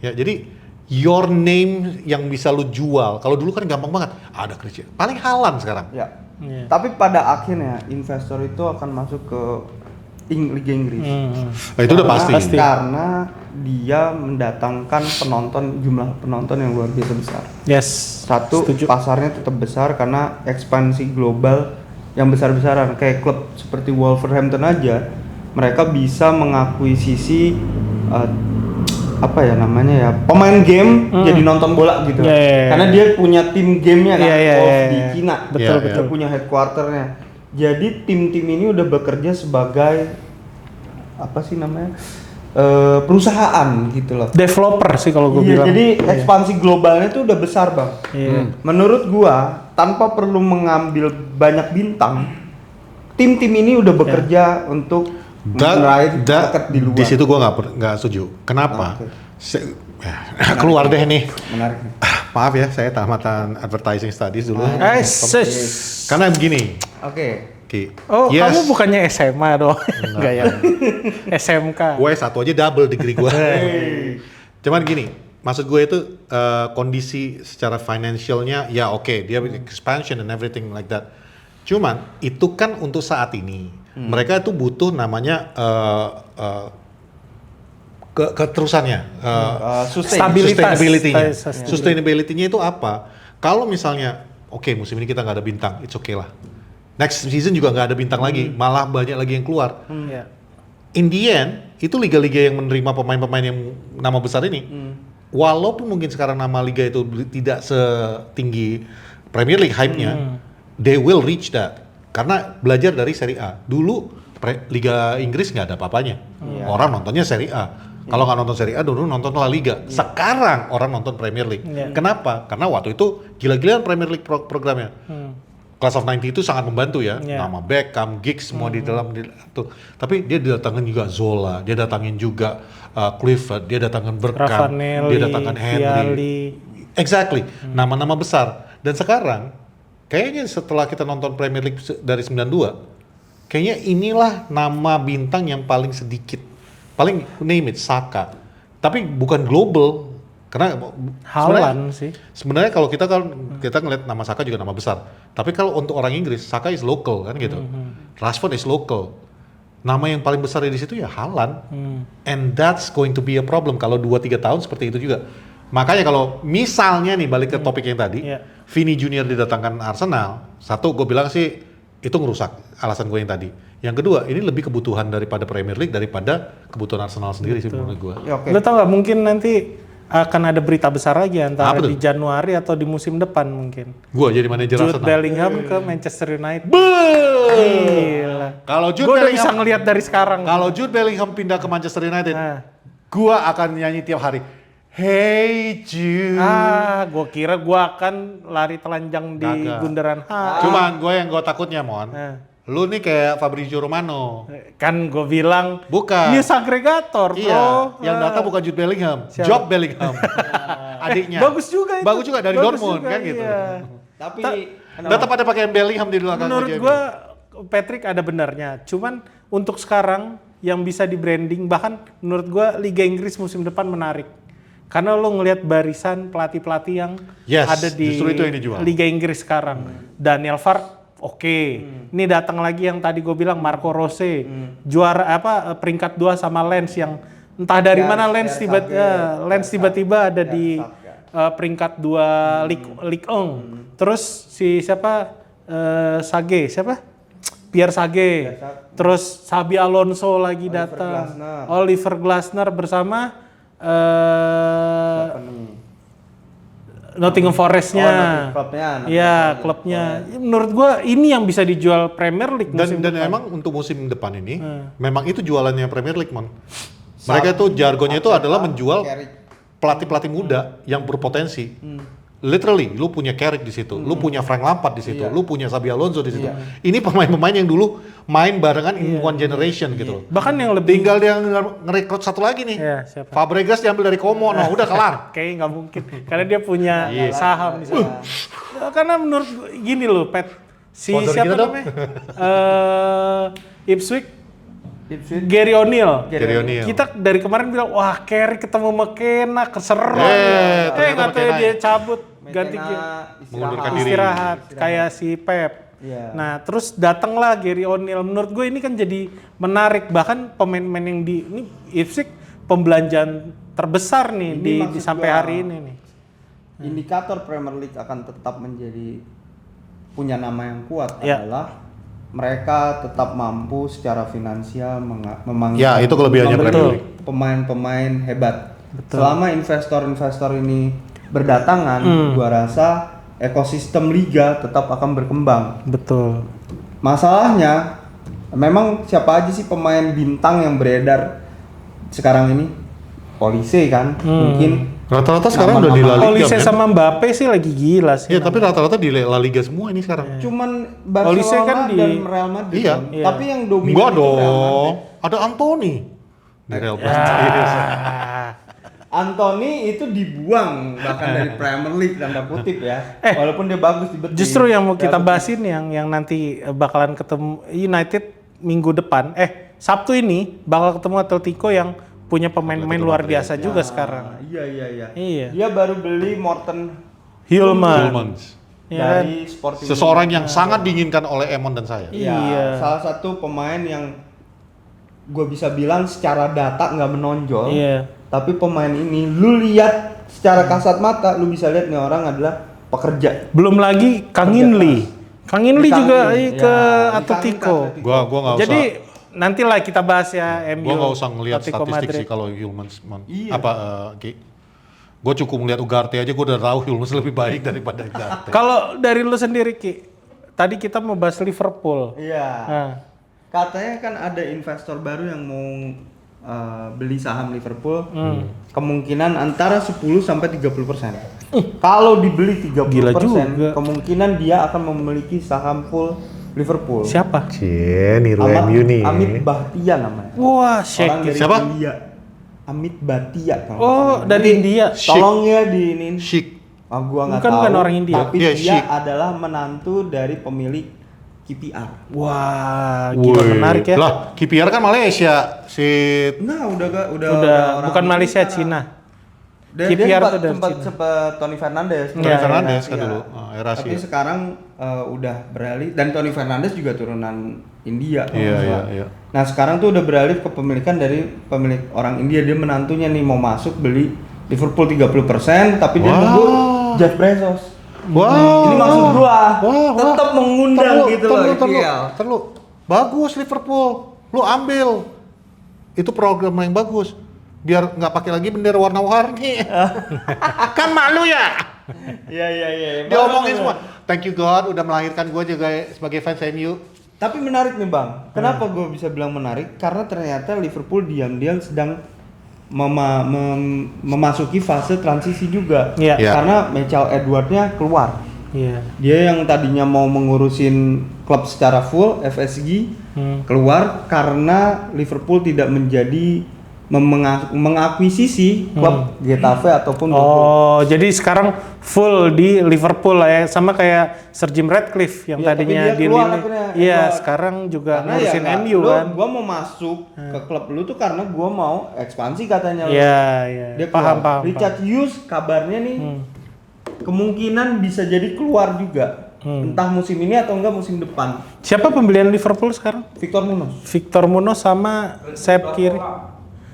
Ya jadi your name yang bisa lu jual. Kalau dulu kan gampang banget. Ada Cristiano. Paling Haaland sekarang.
Ya.
Iya.
Tapi pada akhirnya investor itu akan masuk ke Liga Inggris.
Nah, itu udah pasti.
Karena dia mendatangkan jumlah penonton yang luar biasa besar.
Yes.
Satu,
Setuju.
pasarnya tetap besar karena ekspansi global yang besar-besaran. Kayak klub seperti Wolverhampton aja, mereka bisa mengakuisisi pemain game jadi nonton bola gitu.
Yeah.
Karena dia punya tim gamenya kan,
Yeah.
Wolves di Cina.
Betul,
Dia punya headquarternya. Jadi tim-tim ini udah bekerja sebagai perusahaan gitu loh.
Developer sih kalau gue
Iya,
bilang.
jadi ekspansi globalnya tuh udah besar bang.
Iya.
Menurut gua tanpa perlu mengambil banyak bintang, tim-tim ini udah bekerja untuk meraih market di luar.
Di situ gue nggak setuju. Kenapa? Keluar deh nih.
Menarik.
Maaf ya, saya tamatan advertising studies dulu. Karena begini,
Oke.
Ki.
Oh,
Yes,
kamu bukannya SMA dong? Enggak ya. SMK.
gue satu aja double degree gue. Cuman gini, maksud gue itu kondisi secara financialnya ya oke, dia expansion and everything like that. Cuman itu kan untuk saat ini. Mereka itu butuh namanya keterusannya, sustainability-nya. Sustainability-nya itu apa? Kalau misalnya, oke, musim ini kita nggak ada bintang, it's okay lah. Next season juga nggak ada bintang lagi, malah banyak lagi yang keluar.
Iya.
In the end, itu liga-liga yang menerima pemain-pemain yang nama besar ini, walaupun mungkin sekarang nama liga itu tidak setinggi Premier League hype-nya, they will reach that. Karena belajar dari Serie A. Dulu Liga Inggris nggak ada apa-apanya. Orang nontonnya Serie A. Kalau nggak nonton Serie A, dulu nonton La Liga. Sekarang orang nonton Premier League. Kenapa? Karena waktu itu gila-gilaan Premier League programnya. Class of 90 itu sangat membantu ya. Nama Beckham, Giggs semua di dalam itu. Tapi dia datangin juga Zola, dia datangin juga Clifford, dia datangin Bergkamp, dia datangin Henry. Exactly. Nama-nama besar. Dan sekarang kayaknya setelah kita nonton Premier League dari 92, kayaknya inilah nama bintang yang paling sedikit. Paling name it, Saka. Tapi bukan global. Karena
Haaland sih.
Sebenarnya kalau kita ngeliat nama Saka juga nama besar. Tapi kalau untuk orang Inggris, Saka is local kan gitu. Rashford is local. Nama yang paling besar di situ ya Haaland. And that's going to be a problem kalau 2-3 tahun seperti itu juga. Makanya kalau misalnya nih balik ke topik yang tadi, Vini Junior didatangkan Arsenal, satu gue bilang sih itu ngerusak alasan gue yang tadi. Yang kedua, ini lebih kebutuhan daripada Premier League daripada kebutuhan Arsenal sendiri sih menurut gue.
Ya, oke.
Lo tau nggak mungkin nanti akan ada berita besar lagi antara
Apa tuh?
di Januari atau di musim depan mungkin.
Gue jadi manajer
Jude
Arsenal.
Bellingham ke Manchester United. Gila.
Kalau Jude
Gue udah
Bellingham,
bisa ngelihat dari sekarang.
kalau Jude Bellingham pindah ke Manchester United,
Nah.
gue akan nyanyi tiap hari. Hey Jude.
Gue kira gue akan lari telanjang di
Kagak.
bundaran
Cuman gue yang gue takutnya Mon.
Nah.
Lu nih kayak Fabrizio Romano.
Kan gue bilang
Bukan.
news agregator,
Iya,
bro.
yang datang bukan Jude Bellingham,
Siapa?
Job Bellingham. Adiknya.
Bagus juga itu.
Bagus juga dari
Bagus
Dortmund
juga,
kan gitu.
iya.
Tapi
Tetap ada pakai Bellingham di belakang.
Menurut
MotoGP.
gue Patrick ada benarnya. Cuman untuk sekarang yang bisa di branding, bahkan menurut gue Liga Inggris musim depan menarik. Karena lo ngelihat barisan pelatih-pelatih yang
Yes,
ada di
justru itu yang dijual.
Liga Inggris sekarang. Daniel Fark oke. Ini datang lagi yang tadi gue bilang Marco Rose. Juara peringkat 2 sama Lens yang entah dari mana Lens tiba-tiba ada di peringkat 2 Ligue 1. Terus si siapa? Pierre Sage. Terus Xabi Alonso lagi datang. Oliver Glasner bersama Nottingham Forest-nya. Iya, klubnya. Menurut gua ini yang bisa dijual Premier League musim
Dan
depan.
emang untuk musim depan ini, memang itu jualannya Premier League, Mon. Mereka itu jargonnya itu adalah menjual pelatih-pelatih muda yang berpotensi. Literally, lu punya Carrick di situ, lu punya Frank Lampard di situ, lu punya Xabi Alonso di situ. Ini pemain-pemain yang dulu main barengan in one generation gitu loh.
Bahkan yang lebih
Tinggal dia ngerekrut satu lagi nih.
Iya, siapa?
Fabregas diambil dari Como, nah udah kelar.
Kayaknya nggak mungkin karena dia punya saham di sana. Karena menurut gua, gini loh, Pet. Si
Sponsor
siapa
kita dong.
namanya? Ipswich Gary O'Neil.
Gary O'Neil.
Kita dari kemarin bilang, wah Carey ketemu McKenna, keseru.
ternyata
Nggak tahu
McKenna
dia cabut, ganti
Mengundurkan diri.
istirahat, kayak si Pep.
Iya.
Nah, terus datanglah Gary O'Neil. Menurut gue ini kan jadi menarik. Bahkan pemain-pemain yang di ini Ipswich pembelanjaan terbesar nih
Ini
di
maksud
sampai
gua,
hari ini nih.
Indikator Premier League akan tetap menjadi punya nama yang kuat
Ya.
adalah mereka tetap mampu secara finansial memanggil
Ya, itu kelebihannya
Betul.
Premier League.
pemain-pemain hebat.
Betul.
Selama investor-investor ini berdatangan, gua rasa ekosistem liga tetap akan berkembang.
Betul.
Masalahnya, memang siapa aja sih pemain bintang yang beredar sekarang ini Olise kan mungkin
Rata-rata sekarang udah di La Liga.
Olise sama Mbappe sih lagi gila sih.
Iya, tapi rata-rata di La Liga semua ini sekarang.
cuman
Olise
Barcelona
kan
dan Real Madrid.
Iya.
kan? Tapi yang dominan
Enggak
itu Real Madrid.
dong. Ada Anthony di Real Madrid.
Ah.
Anthony itu dibuang bahkan dari Premier League tanda kutip ya. Walaupun dia bagus di betis.
Justru yang mau kita bahasin yang nanti bakalan ketemu United minggu depan. Sabtu ini bakal ketemu Atletico yang punya pemain-pemain luar biasa juga sekarang.
Iya.
Iya.
Dia baru beli Morten
Tielemans.
Ya kan?
dari Sporting.
Seseorang yang sangat diinginkan oleh Emon dan saya.
Iya.
Iya.
Salah satu pemain yang gue bisa bilang secara data nggak menonjol.
Iya.
Tapi pemain ini, lu lihat secara kasat mata, lu bisa lihat nih orang adalah pekerja.
Belum lagi Kang Inli. Kang Inli juga
Ditangin,
ke
ya,
Atletico.
Gua nggak usah.
Jadi nantilah kita bahas ya MU.
Gua nggak usah ngelihat
Atletico
statistik
Madrid.
sih kalau Tielemans.
Iya.
Gue cukup melihat Ugarte aja, gue udah tahu Tielemans lebih baik daripada Ugarte.
Kalau dari lu sendiri Ki, tadi kita mau bahas Liverpool.
Iya.
Nah,
Katanya kan ada investor baru yang mau beli saham Liverpool. Kemungkinan antara 10 sampai 30%. Kalau dibeli 30%,
Gila juga.
kemungkinan dia akan memiliki saham full Liverpool.
siapa?
Cie, niru
Amit Bahtia namanya.
Wah,
Orang
Sheikh.
dari
Siapa?
India. Amit Bahtia kalau
Oh,
nggak salah.
dari India.
Tolong ya diinin.
Chic.
Gua nggak
Bukan-
tahu.
bukan orang India.
Tapi
Iya,
dia
Sheikh.
adalah menantu dari pemilik KPR.
Wah, gila menarik ya.
Lah, KPR kan Malaysia.
Nah, udah
Udah
orang
bukan Malaysia,
India.
Cina.
Dia
KPR tuh dari
sempat
Cina.
sempat Tony Fernandes.
Tony
Fernandes kan
Iya.
dulu, era
Tapi
Asia.
sekarang udah beralih dan Tony Fernandes juga turunan India. kalau
Iya,
nggak
iya,
salah.
iya.
Nah, sekarang tuh udah beralih ke pemilikan dari pemilik orang India. Dia menantunya nih mau masuk beli Liverpool 30%, tapi dia
Wow.
nunggu Jeff Bezos.
Wow.
Ini maksud gua.
Wah,
Tetap mengundang gitu loh IPL.
Terlalu bagus Liverpool. Lu ambil. Itu program yang bagus. Biar nggak pakai lagi bendera warna-warni. Kan malu ya.
Iya.
Dia omongin semua. Thank you God udah melahirkan gue juga sebagai fans MU.
Tapi menarik nih Bang. Kenapa gue bisa bilang menarik? Karena ternyata Liverpool diam-diam sedang memasuki fase transisi juga.
Iya.
Iya.
Karena Michael Edward-nya keluar.
Iya.
Dia yang tadinya mau mengurusin klub secara full FSG keluar karena Liverpool tidak menjadi mengakuisisi klub Getafe ataupun
Oh, jadi sekarang full di Liverpool lah ya, sama kayak Sir Jim Ratcliffe yang
Iya, tapi
tadinya
dia
di
keluar
Lille.
akhirnya,
Iya,
Edward.
sekarang juga
karena
ngurusin
ya,
MU kan.
Gua mau masuk ke klub lu tuh karena gua mau ekspansi katanya.
Iya.
Dia
Paham.
keluar. Richard Hughes kabarnya nih kemungkinan bisa jadi keluar juga. Entah musim ini atau enggak musim depan.
Siapa pembelian Liverpool sekarang?
Victor Munoz.
Victor Munoz sama sayap kiri.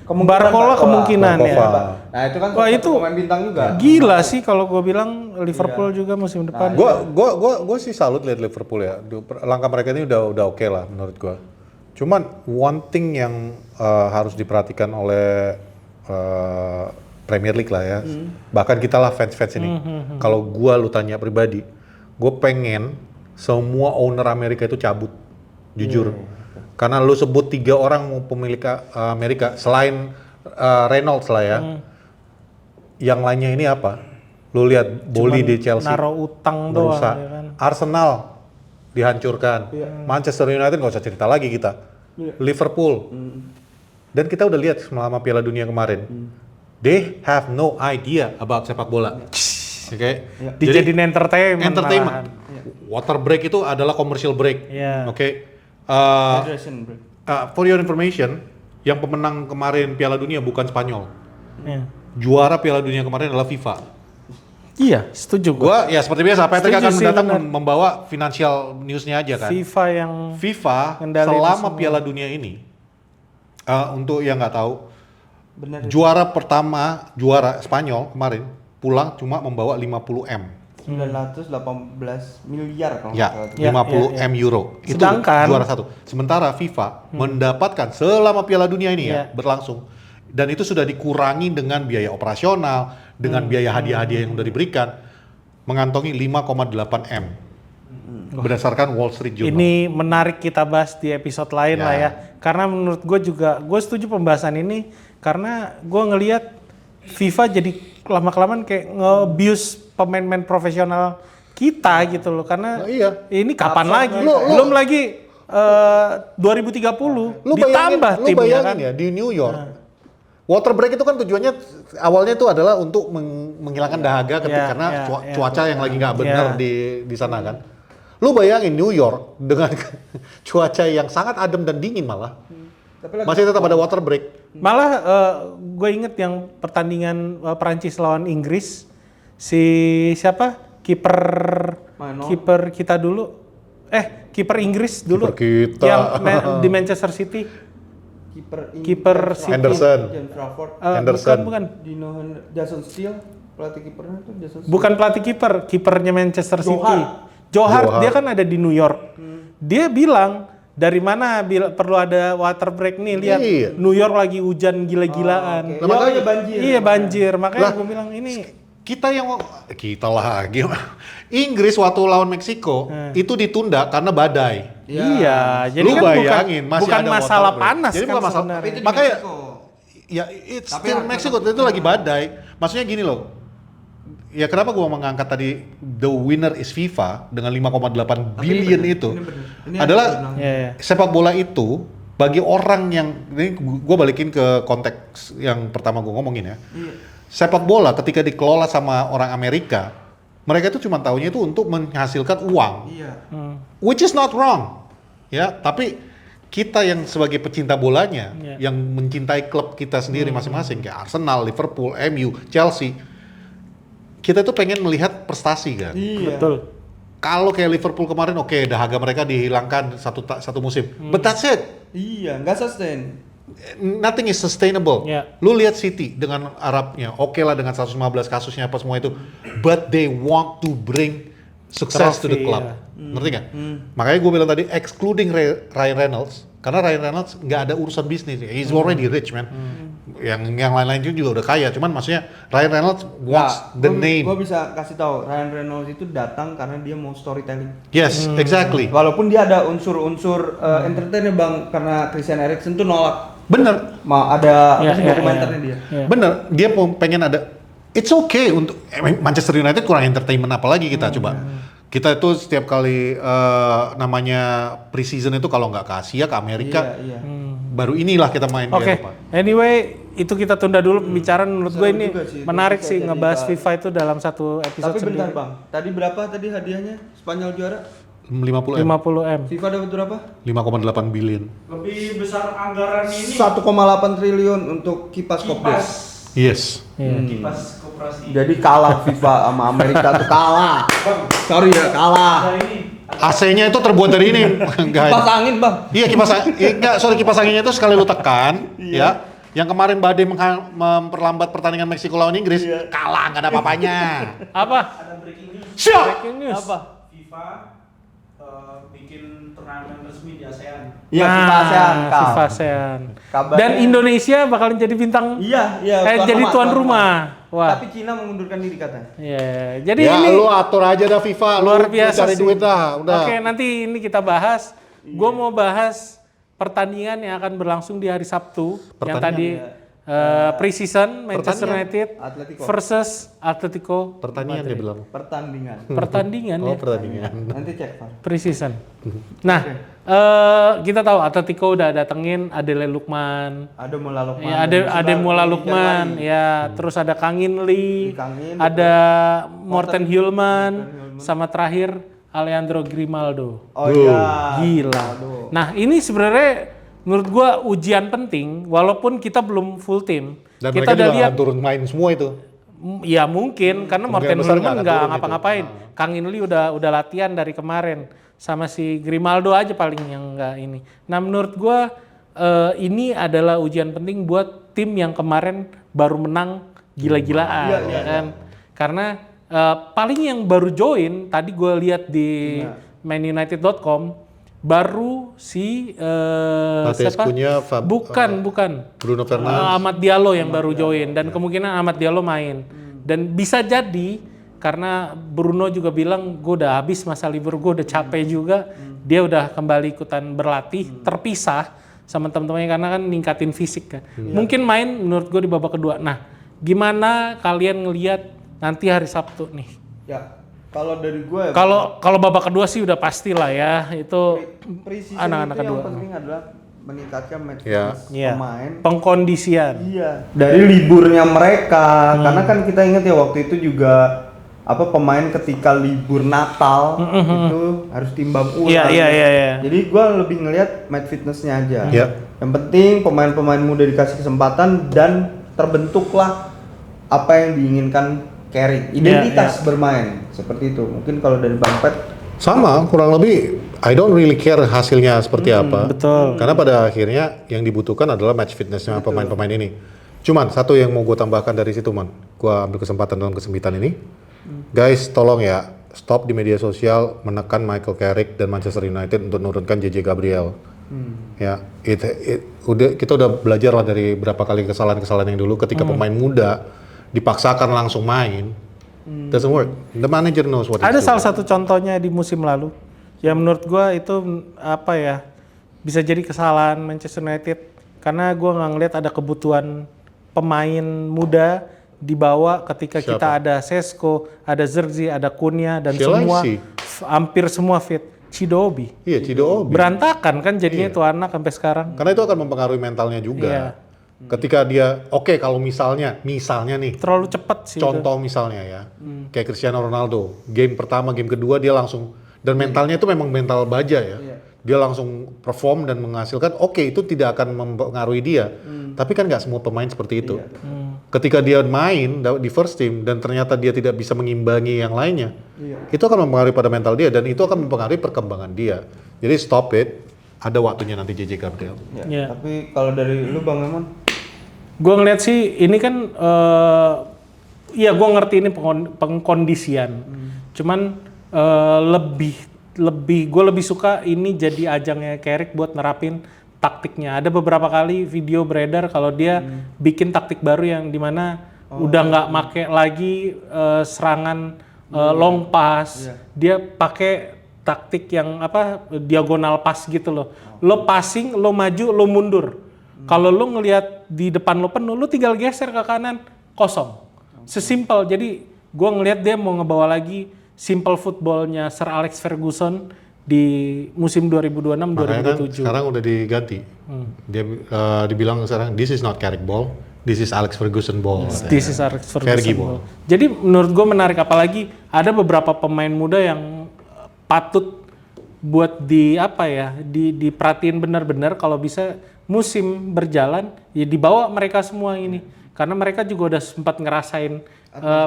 Kemungkinan
Barcola kemungkinan ya.
Barcola.
Nah, itu kan
Wah,
salah satu
itu
pemain bintang juga.
Gila sih kalau gue bilang Liverpool juga musim depan.
Gue sih salut lihat Liverpool ya. Langkah mereka ini udah oke lah menurut gue. Cuman one thing yang harus diperhatikan oleh Premier League lah ya. Bahkan kita lah fans-fans ini. Kalau lu tanya pribadi, gue pengen semua owner Amerika itu cabut. Jujur. Karena lu sebut 3 orang pemilik Amerika selain Reynolds lah ya. Yang lainnya ini apa? Lu lihat Boli di Chelsea.
Naruh utang doang
Merusak.
ya kan.
Arsenal dihancurkan. Manchester United nggak usah cerita lagi kita. Liverpool. Dan kita udah lihat selama Piala Dunia kemarin. They have no idea about sepak bola. Oke.
Dijadiin entertainment.
Entertainment.
malahan.
Water break itu adalah commercial break.
Iya.
Oke.
Hydration break.
For your information, yang pemenang kemarin Piala Dunia bukan Spanyol.
Iya.
Juara Piala Dunia kemarin adalah FIFA.
Iya, setuju gue.
Gua ya seperti biasa, Patrick
Setuju
akan
sih,
datang
benar.
membawa financial newsnya aja kan.
FIFA yang
FIFA
Kendali
selama
semua.
Piala Dunia ini, untuk yang nggak tahu,
Bener.
juara Spanyol kemarin pulang cuma membawa 50 M.
918 miliar kalau
Ya,
nggak salah.
Ya,
50
ya.
M euro. Itu
Sedangkan-
juara satu. Sementara FIFA mendapatkan selama Piala Dunia ini
Ya.
berlangsung, dan itu sudah dikurangi dengan biaya operasional, dengan biaya hadiah-hadiah yang sudah diberikan, mengantongi 5,8 M. Berdasarkan Wall Street Journal.
ini menarik kita bahas di episode lain
Ya.
lah ya. Karena menurut gue juga, gue setuju pembahasan ini karena gue ngelihat FIFA jadi lama-kelamaan kayak nge-abuse pemain-pemain profesional kita gitu loh, karena ini kapan lagi? Belum lagi 2030 ditambah
lu
timnya
bayangin
kan.
ya di New York. Water break itu kan tujuannya awalnya itu adalah untuk menghilangkan dahaga karena cuaca yang lagi nggak benar di sana kan. Lu bayangin New York dengan cuaca yang sangat adem dan dingin malah. Masih tetap ada water break.
Malah gue inget yang pertandingan Perancis lawan Inggris, si siapa? Kiper kita dulu. Kiper Inggris dulu.
Kiper kita.
Yang di Manchester City. Kiper City.
Henderson.
Bukan.
Jason Steele, pelatih kipernya itu Jason Steele.
Bukan pelatih kipernya Manchester City. Johar, dia kan ada di New York. Dia bilang, dari mana perlu ada water break nih, lihat New York lagi hujan gila-gilaan.
Makanya banjir.
Iya banjir, makanya gue bilang ini
kita lagi. Inggris waktu lawan Meksiko itu ditunda karena badai.
Iya, jadi
lu
kan
bayangin
bukan
ada
masalah
water break.
panas
jadi
kan
bukan masalah.
sebenarnya.
Makanya ya it's still Mexico itu lagi badai. Maksudnya gini loh. Ya kenapa gua mengangkat tadi the winner is FIFA dengan 5,8 billion itu adalah sepak bola itu bagi orang yang ini gua balikin ke konteks yang pertama gua ngomongin ya. Sepak bola ketika dikelola sama orang Amerika, mereka itu cuma taunya itu untuk menghasilkan uang. Which is not wrong. Ya, tapi kita yang sebagai pecinta bolanya, yang mencintai klub kita sendiri masing-masing kayak Arsenal, Liverpool, MU, Chelsea, kita tuh pengen melihat prestasi kan.
Betul.
Kalau kayak Liverpool kemarin, dahaga mereka dihilangkan satu musim. But that's it.
Iya, nggak sustain.
Nothing is sustainable. Lu lihat City dengan Arabnya, lah dengan 115 kasusnya apa semua itu, but they want to bring success to the club. Ngerti nggak? Makanya gue bilang tadi excluding Ryan Reynolds, karena Ryan Reynolds nggak ada urusan bisnis. He's already rich, man. Yang lain-lain juga udah kaya. Cuman maksudnya Ryan Reynolds wants the name.
Gue bisa kasih tahu Ryan Reynolds itu datang karena dia mau storytelling.
Yes, exactly.
Walaupun dia ada unsur-unsur entertainnya bang, karena Christian Eriksen tuh nolak.
Bener.
Mau ada dokumenternya dia.
Bener. Dia pengen ada. It's okay untuk Manchester United kurang entertainment apalagi kita coba. Kita itu setiap kali namanya pre-season itu kalau nggak ke Asia, ke Amerika, baru inilah kita main di Eropa.
Anyway, itu kita tunda dulu pembicaraan. Menurut gue ini menarik sih ngebahas FIFA itu dalam satu episode sendiri.
Tapi bentar bang, tadi berapa tadi hadiahnya Spanyol juara?
50 M.
FIFA dapat berapa?
5,8 billion.
Lebih besar anggaran ini.
1,8 triliun untuk kipas Kopdes.
Yes.
Kipas koperasi.
Jadi kalah FIFA sama Amerika tuh kalah. Sorry ya, kalah.
AC-nya itu terbuat dari ini.
Kipas angin bang.
Iya kipas anginnya itu sekali lu tekan, ya. Yang kemarin badai memperlambat pertandingan Meksiko lawan Inggris, kalah nggak ada apa-apanya.
Apa?
Ada breaking news.
Breaking news.
Apa?
FIFA bikin turnamen resmi di ASEAN.
Iya, FIFA ASEAN.
FIFA ASEAN.
Kabarnya-
Dan Indonesia bakalan jadi bintang.
Iya.
Jadi tuan rumah. Wah.
Tapi Cina mengundurkan diri katanya.
Iya. Jadi
Ya
ini
lu atur aja dah FIFA,
luar
lu
biasa
cari
sih.
duit dah, udah.
Oke, nanti ini kita bahas. Gue mau bahas pertandingan yang akan berlangsung di hari Sabtu. Yang tadi pre-season Manchester United
Atletico.
versus Atletico.
Pertanian dia bilang.
Pertandingan.
Pertandingan ya.
Pertandingan.
Nanti cek Pak.
Pre-season. Nah, kita tahu Atletico udah datengin Adele Lukman.
Ada Mola Lukman.
Ya, ada Mola Lukman, ya, terus ada Kang In Lee,
Kang In,
ada Morten Hjulman, sama terakhir Alejandro Grimaldo.
Oh iya.
Gila. Nah, ini sebenarnya menurut gua ujian penting, walaupun kita belum full tim.
Dan
Kita
mereka
udah
juga
lihat,
turun main semua itu.
ya mungkin karena Morten
besar
Hjulman
nggak akan
nggak
turun
ngapa-ngapain. Kang In Lee udah latihan dari kemarin, sama si Grimaldo aja paling yang nggak ini. Nah, menurut gua ini adalah ujian penting buat tim yang kemarin baru menang gila-gilaan, ya kan? Karena paling yang baru join tadi gue lihat di manunited.com baru si
Matheus
siapa?
Cunha,
Bukan.
Bruno Fernandes.
Ahmad Diallo yang baru join dan kemungkinan Ahmad Diallo main. Dan bisa jadi karena Bruno juga bilang gue udah habis masa libur, gue udah capek juga. Dia udah kembali ikutan berlatih terpisah sama teman-temannya karena kan ningkatin fisik kan. Mungkin main menurut gue di babak kedua. Nah, gimana kalian ngelihat nanti hari Sabtu nih?
Ya, kalau dari gue ya,
Kalau babak kedua sih udah pastilah ya itu
precision
anak-anak
itu
kedua.
yang penting adalah meningkatkan match
Ya.
fitness
Iya.
pemain.
Pengkondisian.
Iya. Dari liburnya mereka, karena kan kita ingat ya waktu itu juga pemain ketika libur Natal itu harus timbang ulang.
Iya.
Jadi gue lebih ngelihat match fitnessnya aja.
Iya.
Yang penting pemain-pemain muda dikasih kesempatan dan terbentuklah apa yang diinginkan Carrick, identitas bermain seperti itu. Mungkin kalau dari Bang Pet
Sama, kurang lebih I don't really care hasilnya seperti apa.
betul.
Karena pada akhirnya yang dibutuhkan adalah match fitnessnya pemain-pemain ini. Cuman satu yang mau gue tambahkan dari situ, man. Gue ambil kesempatan dalam kesempitan ini. Guys, tolong ya, stop di media sosial menekan Michael Carrick dan Manchester United untuk menurunkan JJ Gabriel. Ya, kita udah belajar lah dari berapa kali kesalahan-kesalahan yang dulu ketika pemain muda dipaksakan langsung main. Doesn't work. The manager knows what
Ada
he's
salah
doing.
satu contohnya di musim lalu. Ya menurut gua itu bisa jadi kesalahan Manchester United karena gua nggak ngeliat ada kebutuhan pemain muda dibawa ketika
Siapa?
kita ada Sesko, ada Zirkzee, ada Cunha dan
Siapa
semua
sih?
hampir semua fit. Cidobi.
Iya, Cido Obi.
Berantakan kan jadinya itu anak sampai sekarang.
Karena itu akan mempengaruhi mentalnya juga.
Iya.
Ketika dia kalau misalnya nih
Terlalu cepat sih.
contoh misalnya ya, kayak Cristiano Ronaldo, game pertama, game kedua dia langsung, dan mentalnya itu memang mental baja ya, dia langsung perform dan menghasilkan, itu tidak akan mempengaruhi dia, tapi kan nggak semua pemain seperti itu. Ketika dia main di first team dan ternyata dia tidak bisa mengimbangi yang lainnya, itu akan mempengaruhi pada mental dia dan itu akan mempengaruhi perkembangan dia. Jadi stop it, ada waktunya nanti JJ Gabriel.
Ya,
Iya.
tapi kalau dari lu Bang Eman,
Gue ngeliat sih ini kan, gue ngerti ini pengkondisian. Cuman gue lebih suka ini jadi ajangnya Carrick buat nerapin taktiknya. Ada beberapa kali video beredar kalau dia bikin taktik baru yang dimana udah nggak make lagi serangan long pass. Dia pakai taktik yang diagonal pass gitu loh. Lo passing, lo maju, lo mundur. Kalau lo ngelihat di depan lo penuh, lo tinggal geser ke kanan, kosong. Sesimpel. Jadi gue ngelihat dia mau ngebawa lagi simple footballnya Sir Alex Ferguson di musim 2026-2027.
Makanya kan sekarang udah diganti. Dia dibilang sekarang this is not Carrick ball, this is Alex Ferguson ball.
This is Alex Ferguson
Fergie
ball. Jadi menurut gue menarik, apalagi ada beberapa pemain muda yang patut buat diperhatiin benar-benar. Kalau bisa musim berjalan ya dibawa mereka semua ini, karena mereka juga udah sempat ngerasain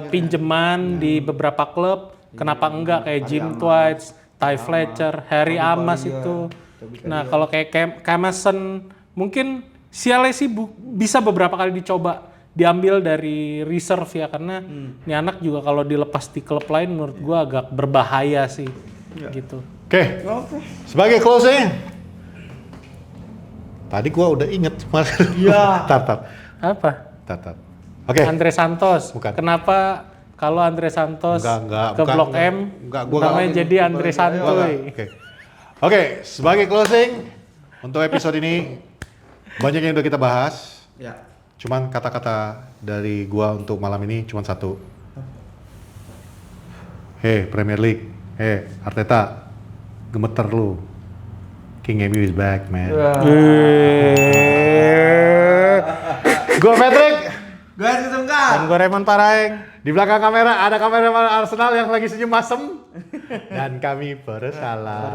pinjaman di beberapa klub. Kenapa enggak kayak Jim Twites, Ty Fletcher, Harry Amas itu. Nah kalau kayak Cameson mungkin Siale sih bisa beberapa kali dicoba diambil dari reserve ya, karena ini anak juga kalau dilepas di klub lain menurut gua agak berbahaya sih gitu.
Oke. Sebagai closing, tadi gua udah inget kemarin.
Iya.
Tar.
Apa?
Oke.
Andre Santos.
Bukan.
Kenapa kalau Andre Santos
Enggak,
ke
bukan.
Blok M
Enggak, gua
namanya
nggak-
jadi Andre Santoy?
Oke, sebagai closing untuk episode ini banyak yang udah kita bahas.
ya.
Cuman kata-kata dari gua untuk malam ini cuma satu. Hey Premier League, hey Arteta, gemeter lu. King MU is back, man. Gua Patrick.
Gue Sungkan.
Dan gue Raymond Paraeng.
Di belakang kamera ada kameraman Arsenal yang lagi senyum masem. Dan kami bersalah.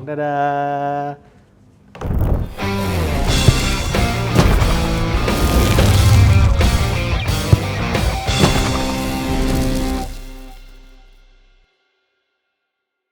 Dadah.